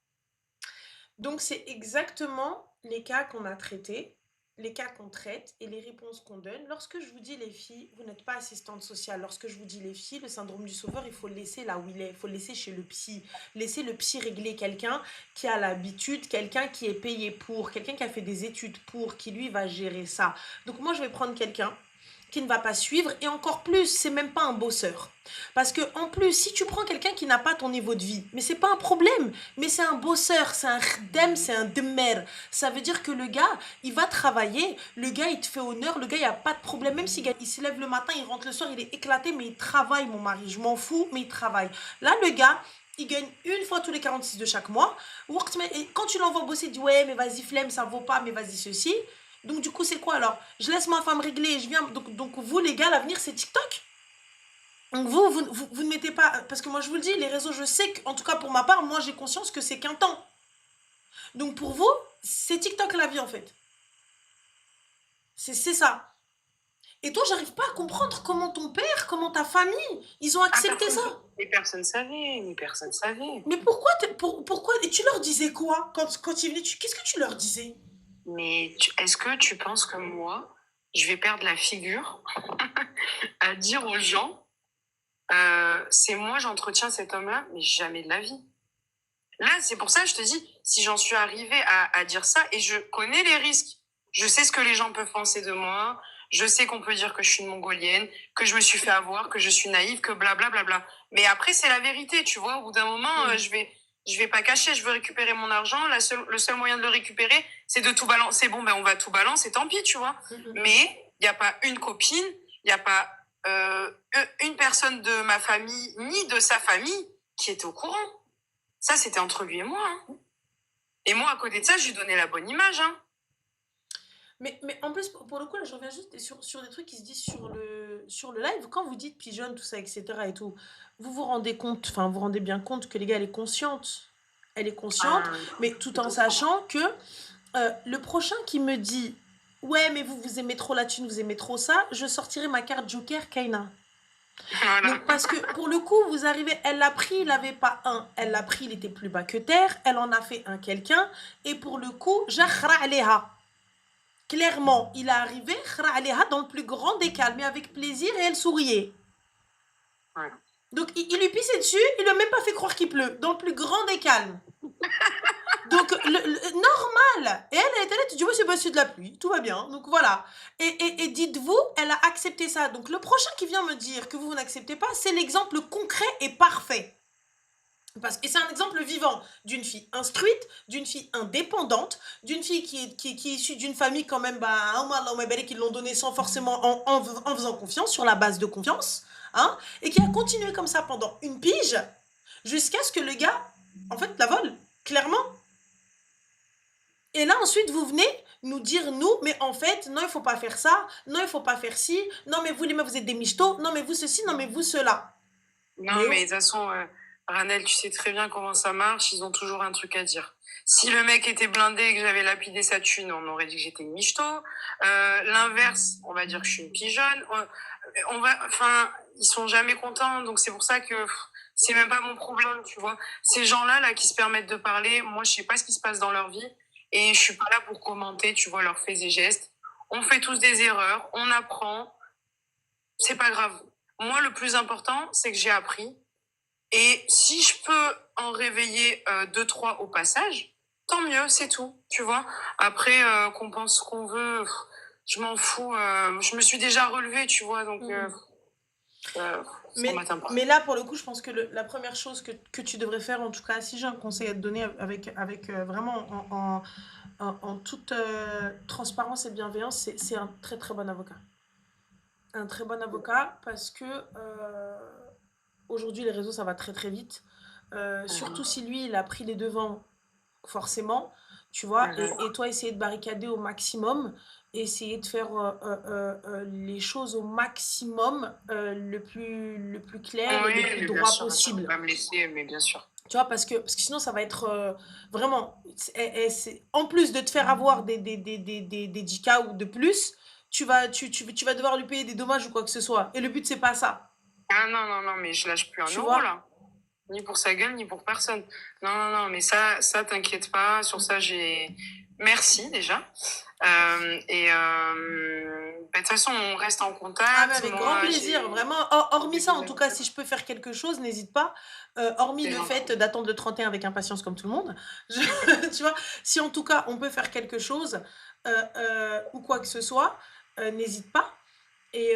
Speaker 1: Donc, c'est exactement les cas qu'on a traités, les cas qu'on traite et les réponses qu'on donne. Lorsque je vous dis les filles, vous n'êtes pas assistante sociale. Lorsque je vous dis les filles, le syndrome du sauveur, il faut le laisser là où il est. Il faut le laisser chez le psy. Laisser le psy régler quelqu'un qui a l'habitude, quelqu'un qui est payé pour, quelqu'un qui a fait des études pour, qui lui va gérer ça. Donc, moi, je vais prendre quelqu'un qui ne va pas suivre et encore plus, c'est même pas un bosseur. Parce que en plus, si tu prends quelqu'un qui n'a pas ton niveau de vie, mais c'est pas un problème, mais c'est un bosseur, c'est un khdem, c'est un demer. Ça veut dire que le gars, il va travailler, le gars, il te fait honneur, le gars, il n'y a pas de problème. Même s'il il se lève le matin, il rentre le soir, il est éclaté, mais il travaille, mon mari. Je m'en fous, mais il travaille. Là, le gars, il gagne une fois tous les 46 de chaque mois. Et quand tu l'envoies bosser, il dit ouais, mais vas-y, flemme, ça vaut pas, mais vas-y, ceci. Donc, du coup, c'est quoi alors? Je laisse ma femme régler, je viens. Donc vous, les gars, l'avenir, c'est TikTok. Donc vous ne mettez pas... Parce que moi, je vous le dis, les réseaux, je sais qu'en tout cas, pour ma part, moi, j'ai conscience que c'est qu'un temps. Donc, pour vous, c'est TikTok la vie, en fait. C'est ça. Et toi, j'arrive pas à comprendre comment ton père, comment ta famille, ils ont
Speaker 2: Ah,
Speaker 1: accepté ça.
Speaker 2: personne savait, mais personne savait.
Speaker 1: Mais pourquoi, pourquoi... Et tu leur disais quoi quand ils venaient? Qu'est-ce que tu leur disais?
Speaker 2: Mais est-ce que tu penses que moi, je vais perdre la figure à dire aux gens, c'est moi, j'entretiens cet homme-là, mais jamais de la vie. Là, c'est pour ça que je te dis, si j'en suis arrivée à dire ça, et je connais les risques, je sais ce que les gens peuvent penser de moi, je sais qu'on peut dire que je suis une mongolienne, que je me suis fait avoir, que je suis naïve, que blablabla. Bla bla. Mais après, c'est la vérité, tu vois. Au bout d'un moment, je vais pas cacher, je veux récupérer mon argent. Le seul moyen de le récupérer, c'est de tout balancer. Bon, on va tout balancer, tant pis, tu vois. Mais il n'y a pas une copine, il n'y a pas une personne de ma famille, ni de sa famille, qui était au courant. Ça, c'était entre lui et moi. Hein. Et moi, à côté de ça, je lui donnais la bonne image. Hein.
Speaker 1: Mais en plus, pour le coup, là, je reviens juste sur des trucs qui se disent sur le live. Quand vous dites pigeonne, tout ça, etc. et tout, vous vous rendez compte, enfin, vous vous rendez bien compte que les gars, elle est consciente. Elle est consciente, mais tout en sachant que le prochain qui me dit ouais, mais vous aimez trop la thune, vous aimez trop ça, je sortirai ma carte Joker Kaina.
Speaker 2: Voilà.
Speaker 1: Donc, parce que pour le coup, vous arrivez, elle l'a pris, il n'avait pas un, elle l'a pris, il était plus bas que terre, elle en a fait un quelqu'un, et pour le coup, Jakhra Aleha. Clairement, il est arrivé dans le plus grand des calmes, mais avec plaisir, et elle souriait.
Speaker 2: Ouais.
Speaker 1: Donc, il lui pissait dessus, il lui a même pas fait croire qu'il pleut, dans le plus grand des calmes. Donc, normal. Et elle était là, tu dis, oui, c'est de la pluie, tout va bien. Donc, voilà. Et dites-vous, elle a accepté ça. Donc, le prochain qui vient me dire que vous n'acceptez pas, c'est l'exemple concret et parfait. Parce que c'est un exemple vivant d'une fille instruite, d'une fille indépendante, d'une fille qui est issue d'une famille quand même, qui l'ont donné sans forcément en faisant confiance, sur la base de confiance, hein, et qui a continué comme ça pendant une pige, jusqu'à ce que le gars, en fait, la vole, clairement. Et là, ensuite, vous venez nous dire, nous, mais en fait, non, il faut pas faire ça, non, il faut pas faire ci, non, mais vous, les meufs, vous êtes des michtos, non, mais vous, ceci, non, mais vous, cela.
Speaker 2: Non,
Speaker 1: Mais
Speaker 2: mais de
Speaker 1: oh,
Speaker 2: toute façon, Ranel, tu sais très bien comment ça marche, ils ont toujours un truc à dire. Si le mec était blindé et que j'avais lapidé sa thune, on aurait dit que j'étais une michto. L'inverse, on va dire que je suis une pigeonne. Enfin, ils sont jamais contents, donc c'est pour ça que c'est même pas mon problème, tu vois. Ces gens-là, là, qui se permettent de parler, moi, je sais pas ce qui se passe dans leur vie et je suis pas là pour commenter, tu vois, leurs faits et gestes. On fait tous des erreurs, on apprend, c'est pas grave. Moi, le plus important, c'est que j'ai appris et si je peux en réveiller deux, trois au passage, tant mieux, c'est tout, tu vois. Après, qu'on pense ce qu'on veut, je m'en fous. Je me suis déjà relevée, tu vois, donc ça
Speaker 1: mais,
Speaker 2: m'atteint pas.
Speaker 1: mais là, pour le coup, je pense que la première chose que tu devrais faire, en tout cas, si j'ai un conseil à te donner avec vraiment en toute transparence et bienveillance, c'est un très très bon avocat. Un très bon avocat parce que aujourd'hui, les réseaux, ça va très très vite. Surtout si lui, il a pris les devants, forcément, tu vois, et toi, essayer de barricader au maximum, essayer de faire les choses au maximum, le plus clair et
Speaker 2: Oui,
Speaker 1: le plus
Speaker 2: mais bien
Speaker 1: droit
Speaker 2: sûr, je vais
Speaker 1: possible.
Speaker 2: pas me laisser, mais bien sûr.
Speaker 1: Tu vois, parce que sinon, ça va être vraiment. En plus de te faire avoir des 10K ou de plus, tu vas devoir lui payer des dommages ou quoi que ce soit. Et le but, c'est pas ça.
Speaker 2: Ah non, non, non, mais je lâche plus un
Speaker 1: Tu
Speaker 2: euro,
Speaker 1: vois?
Speaker 2: là. Ni pour sa gueule, ni pour personne. Non, non, non, mais ça, t'inquiète pas. Sur ça, merci déjà. De toute façon, on reste en
Speaker 1: Ah, mais
Speaker 2: contact.
Speaker 1: avec grand
Speaker 2: Moi,
Speaker 1: plaisir, vraiment. Hormis
Speaker 2: j'ai
Speaker 1: ça,
Speaker 2: des
Speaker 1: en tout cas,
Speaker 2: avocats.
Speaker 1: si je peux faire quelque chose, n'hésite pas. Hormis
Speaker 2: C'est
Speaker 1: le fait
Speaker 2: gentil.
Speaker 1: d'attendre le 31 avec impatience comme tout le monde. Tu vois, si en tout cas on peut faire quelque chose ou quoi que ce soit, n'hésite pas. Et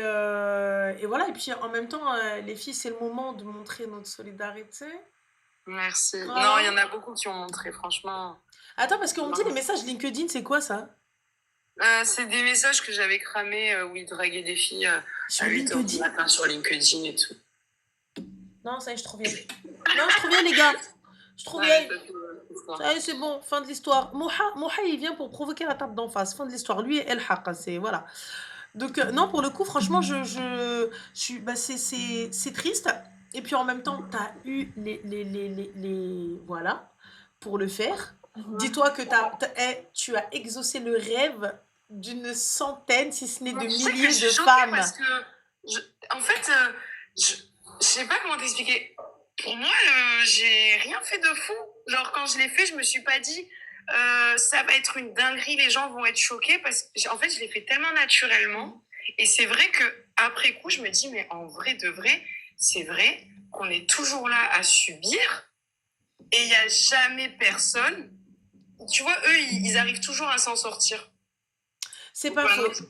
Speaker 1: voilà, et puis en même temps, les filles, c'est le moment de montrer notre solidarité.
Speaker 2: Merci. Non, il y
Speaker 1: Voilà.
Speaker 2: en a beaucoup qui ont montré, franchement.
Speaker 1: Attends, parce qu'on me dit les messages LinkedIn, c'est quoi ça?
Speaker 2: C'est des messages que j'avais cramés où ils draguaient des filles
Speaker 1: Sur
Speaker 2: à 8 heures du
Speaker 1: LinkedIn?
Speaker 2: matin sur LinkedIn et tout.
Speaker 1: Non, ça y est, je trouve vieille. Non, je trouve vieille, les gars. Je trouve
Speaker 2: Ouais,
Speaker 1: vieille.
Speaker 2: ça, c'est ça.
Speaker 1: Ça y est, c'est bon, fin de l'histoire. Moha, il vient pour provoquer la table d'en face. Fin de l'histoire. Lui et El Haq, c'est voilà. Donc, non, pour le coup, franchement, bah, c'est triste. Et puis en même temps, tu as eu voilà, pour le faire. Dis-toi que tu as exaucé le rêve d'une centaine, si ce n'est
Speaker 2: Mais
Speaker 1: de
Speaker 2: tu sais que je
Speaker 1: milliers
Speaker 2: suis
Speaker 1: de
Speaker 2: choquée
Speaker 1: femmes.
Speaker 2: parce que, je, en fait, je, je sais pas comment t'expliquer. Pour moi, j'ai rien fait de fou. Genre, quand je l'ai fait, je me suis pas dit, ça va être une dinguerie, les gens vont être choqués parce que, en fait, je l'ai fait tellement naturellement. Et c'est vrai que, après coup, je me dis, mais en vrai de vrai, c'est vrai qu'on est toujours là à subir et il y a jamais personne. Tu vois, eux, ils arrivent toujours à s'en sortir.
Speaker 1: C'est
Speaker 2: Donc,
Speaker 1: pas
Speaker 2: maintenant,
Speaker 1: faux.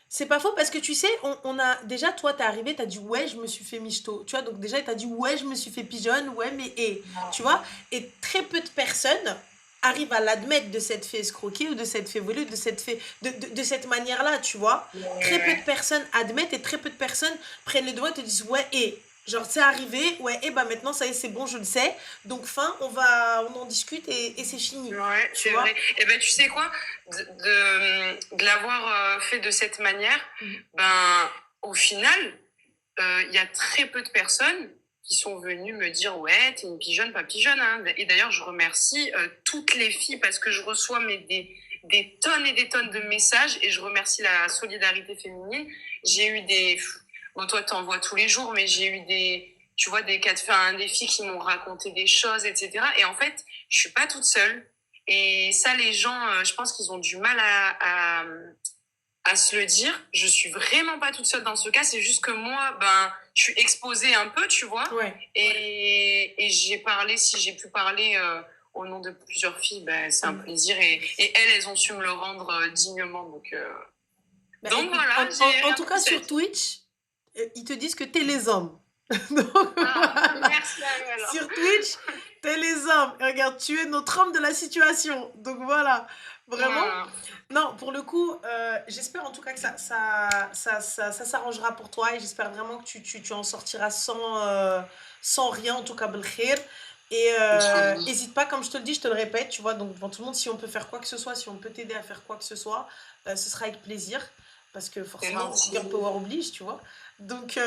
Speaker 1: C'est pas faux parce que tu sais, on a déjà, toi, t'es arrivé, t'as dit ouais, je me suis fait michto. Tu vois, donc déjà, t'as dit ouais, je me suis fait pigeonne, ouais, mais et, tu vois, et très peu de personnes arrivent à l'admettre de cette fait escroquer ou de cette fait voler, de cette fait, de cette manière-là, tu vois. Très peu de personnes admettent et très peu de personnes prennent les devants et te disent ouais, et. Genre, c'est arrivé, ouais, et bah maintenant, ça y est, c'est bon, je le sais. Donc, fin, on en discute et c'est fini.
Speaker 2: Ouais,
Speaker 1: Tu
Speaker 2: c'est
Speaker 1: vois?
Speaker 2: vrai. Et ben, tu sais quoi, de l'avoir fait de cette manière, ben, au final, il y a très peu de personnes qui sont venues me dire ouais, t'es une pigeonne, pas pigeonne. Hein. Et d'ailleurs, je remercie toutes les filles parce que je reçois des tonnes et des tonnes de messages et je remercie la solidarité féminine. J'ai eu bon, toi, t'en vois tous les jours, mais j'ai eu tu vois, des filles qui m'ont raconté des choses, etc. Et en fait, je suis pas toute seule. Et ça, les gens, je pense qu'ils ont du mal à se le dire. Je suis vraiment pas toute seule dans ce cas. C'est juste que moi, ben, je suis exposée un peu, tu vois.
Speaker 1: Ouais.
Speaker 2: Et j'ai parlé, si j'ai pu parler au nom de plusieurs filles, ben, c'est un plaisir. Et elles ont su me le rendre dignement.
Speaker 1: Bah,
Speaker 2: Donc
Speaker 1: écoute,
Speaker 2: voilà, j'ai
Speaker 1: en
Speaker 2: rien
Speaker 1: tout
Speaker 2: de
Speaker 1: cas
Speaker 2: plus à
Speaker 1: sur
Speaker 2: dire.
Speaker 1: Twitch, ils te disent que t'es les hommes. Donc
Speaker 2: Ah,
Speaker 1: voilà.
Speaker 2: merci à eux alors.
Speaker 1: Sur Twitch, t'es les hommes. Et regarde, tu es notre homme de la situation. Donc voilà. Vraiment.
Speaker 2: Voilà.
Speaker 1: Non, pour le coup, j'espère en tout cas que ça s'arrangera pour toi et j'espère vraiment que tu en sortiras sans rien, en tout cas, Belkhir. Et
Speaker 2: Inch'Allah.
Speaker 1: hésite pas, comme je te le dis, je te le répète, tu vois, donc devant tout le monde, si on peut faire quoi que ce soit, si on peut t'aider à faire quoi que ce soit, ce sera avec plaisir. Parce que
Speaker 2: C'est
Speaker 1: forcément,
Speaker 2: gentil.
Speaker 1: girl power oblige, tu vois. Donc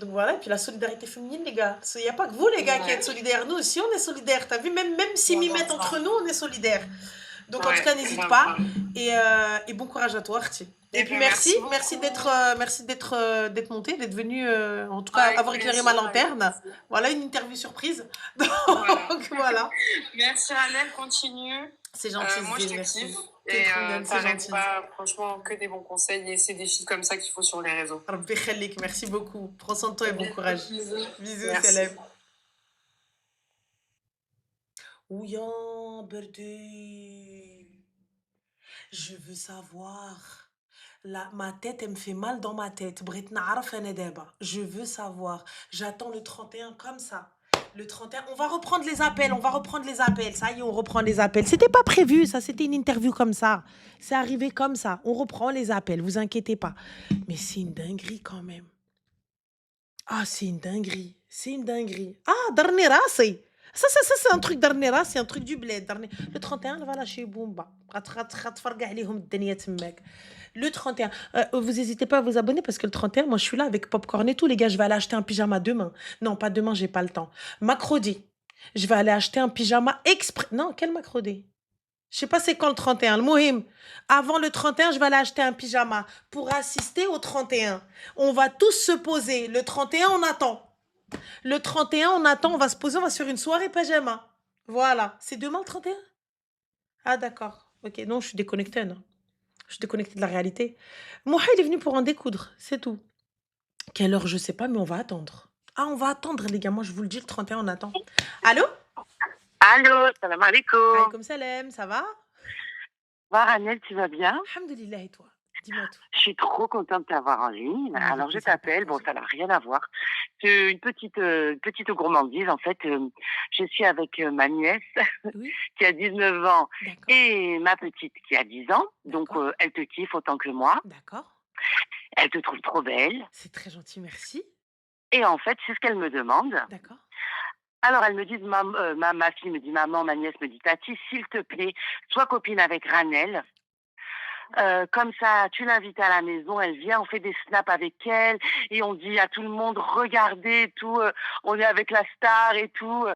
Speaker 1: voilà, et puis la solidarité féminine, les gars. Il n'y a pas que vous, les gars, qui êtes
Speaker 2: Ouais,
Speaker 1: solidaires. Nous aussi, on est solidaires. T'as vu, même si
Speaker 2: on
Speaker 1: mimette entre
Speaker 2: entend.
Speaker 1: nous, on est solidaires. Donc en tout
Speaker 2: Ouais,
Speaker 1: cas, n'hésite
Speaker 2: grave,
Speaker 1: pas.
Speaker 2: grave.
Speaker 1: Et bon courage à toi, Artie. Et
Speaker 2: Eh
Speaker 1: puis
Speaker 2: ben, merci beaucoup.
Speaker 1: merci d'être monté, d'être venu, en tout cas,
Speaker 2: Avec
Speaker 1: avoir éclairé ma
Speaker 2: plaisir, avec
Speaker 1: lanterne.
Speaker 2: plaisir.
Speaker 1: Voilà une interview surprise.
Speaker 2: Voilà.
Speaker 1: Donc voilà.
Speaker 2: Merci, Ranel, continue.
Speaker 1: C'est gentil,
Speaker 2: Moi, je
Speaker 1: Zine,
Speaker 2: te
Speaker 1: merci.
Speaker 2: kiffe.
Speaker 1: T'es
Speaker 2: Et
Speaker 1: trop mignonne, c'est
Speaker 2: t'arrêtes
Speaker 1: gentil.
Speaker 2: pas. Franchement, que des bons conseils. Et c'est des filles comme ça qu'il faut sur les réseaux.
Speaker 1: Rabbi Khalik, merci beaucoup. Prends soin de toi et bon courage.
Speaker 2: Bisous.
Speaker 1: Bisous,
Speaker 2: Merci.
Speaker 1: salam. Ouyan, Berdu. Je veux savoir. Ma tête, elle me fait mal dans ma tête. Brit na'araf ana daba. Je veux savoir. J'attends le 31 comme ça. Le 31, on va reprendre les appels, on va reprendre les appels. Ça y est, on reprend les appels. C'était pas prévu, ça, c'était une interview comme ça. C'est arrivé comme ça. On reprend les appels, vous inquiétez pas. Mais c'est une dinguerie quand même. Ah, c'est une dinguerie. C'est une dinguerie. Ah, Darnera, c'est. Ça, c'est un truc d'Arnera, c'est un truc du bled. Le 31, elle va lâcher Boomba. Le 31. Vous n'hésitez pas à vous abonner parce que le 31, moi, je suis là avec Popcorn et tout. Les gars, je vais aller acheter un pyjama demain. Non, pas demain, j'ai pas le temps. Macrodi. Je vais aller acheter un pyjama exprès. Non, quel Macrodi? Je sais pas c'est quand le 31. Le Mohim. Avant le 31, je vais aller acheter un pyjama pour assister au 31. On va tous se poser. Le 31, on attend. Le 31, on attend, on va se poser, on va se faire une soirée pyjama. Voilà. C'est demain le 31? Ah, d'accord. Ok, non, je suis déconnectée, non. Je suis déconnectée de la réalité. Moha, il est venu pour en découdre, c'est tout. Quelle heure, je sais pas, mais on va attendre. Ah, on va attendre, les gars. Moi, je vous le dis, le 31, on attend. Allô?
Speaker 3: Allô, salam alaikum.
Speaker 1: Alaykoum salam, ça va?
Speaker 3: Va, Ranel, tu vas bien?
Speaker 1: Alhamdulillah, et toi? Dis-moi tout.
Speaker 3: Je suis trop contente de t'avoir en ligne.
Speaker 1: Mais le
Speaker 3: Alors, je
Speaker 1: plaisir est
Speaker 3: t'appelle, bon,
Speaker 1: partagé.
Speaker 3: ça n'a rien à voir. C'est une petite gourmandise. En fait, je suis avec ma nièce
Speaker 1: Oui,
Speaker 3: qui a 19 ans
Speaker 1: d'accord,
Speaker 3: et ma petite qui a 10 ans. Donc,
Speaker 1: d'accord,
Speaker 3: elle te kiffe autant que moi.
Speaker 1: d'accord.
Speaker 3: Elle te trouve trop belle.
Speaker 1: C'est très gentil, merci.
Speaker 3: Et en fait, c'est ce qu'elle me demande.
Speaker 1: D'accord.
Speaker 3: Alors, elle me dit, ma fille me dit, maman, ma nièce me dit, Tati, s'il te plaît, sois copine avec Ranel. Comme ça, tu l'invites à la maison, elle vient, on fait des snaps avec elle et on dit à tout le monde: «Regardez et tout, on est avec la star et tout».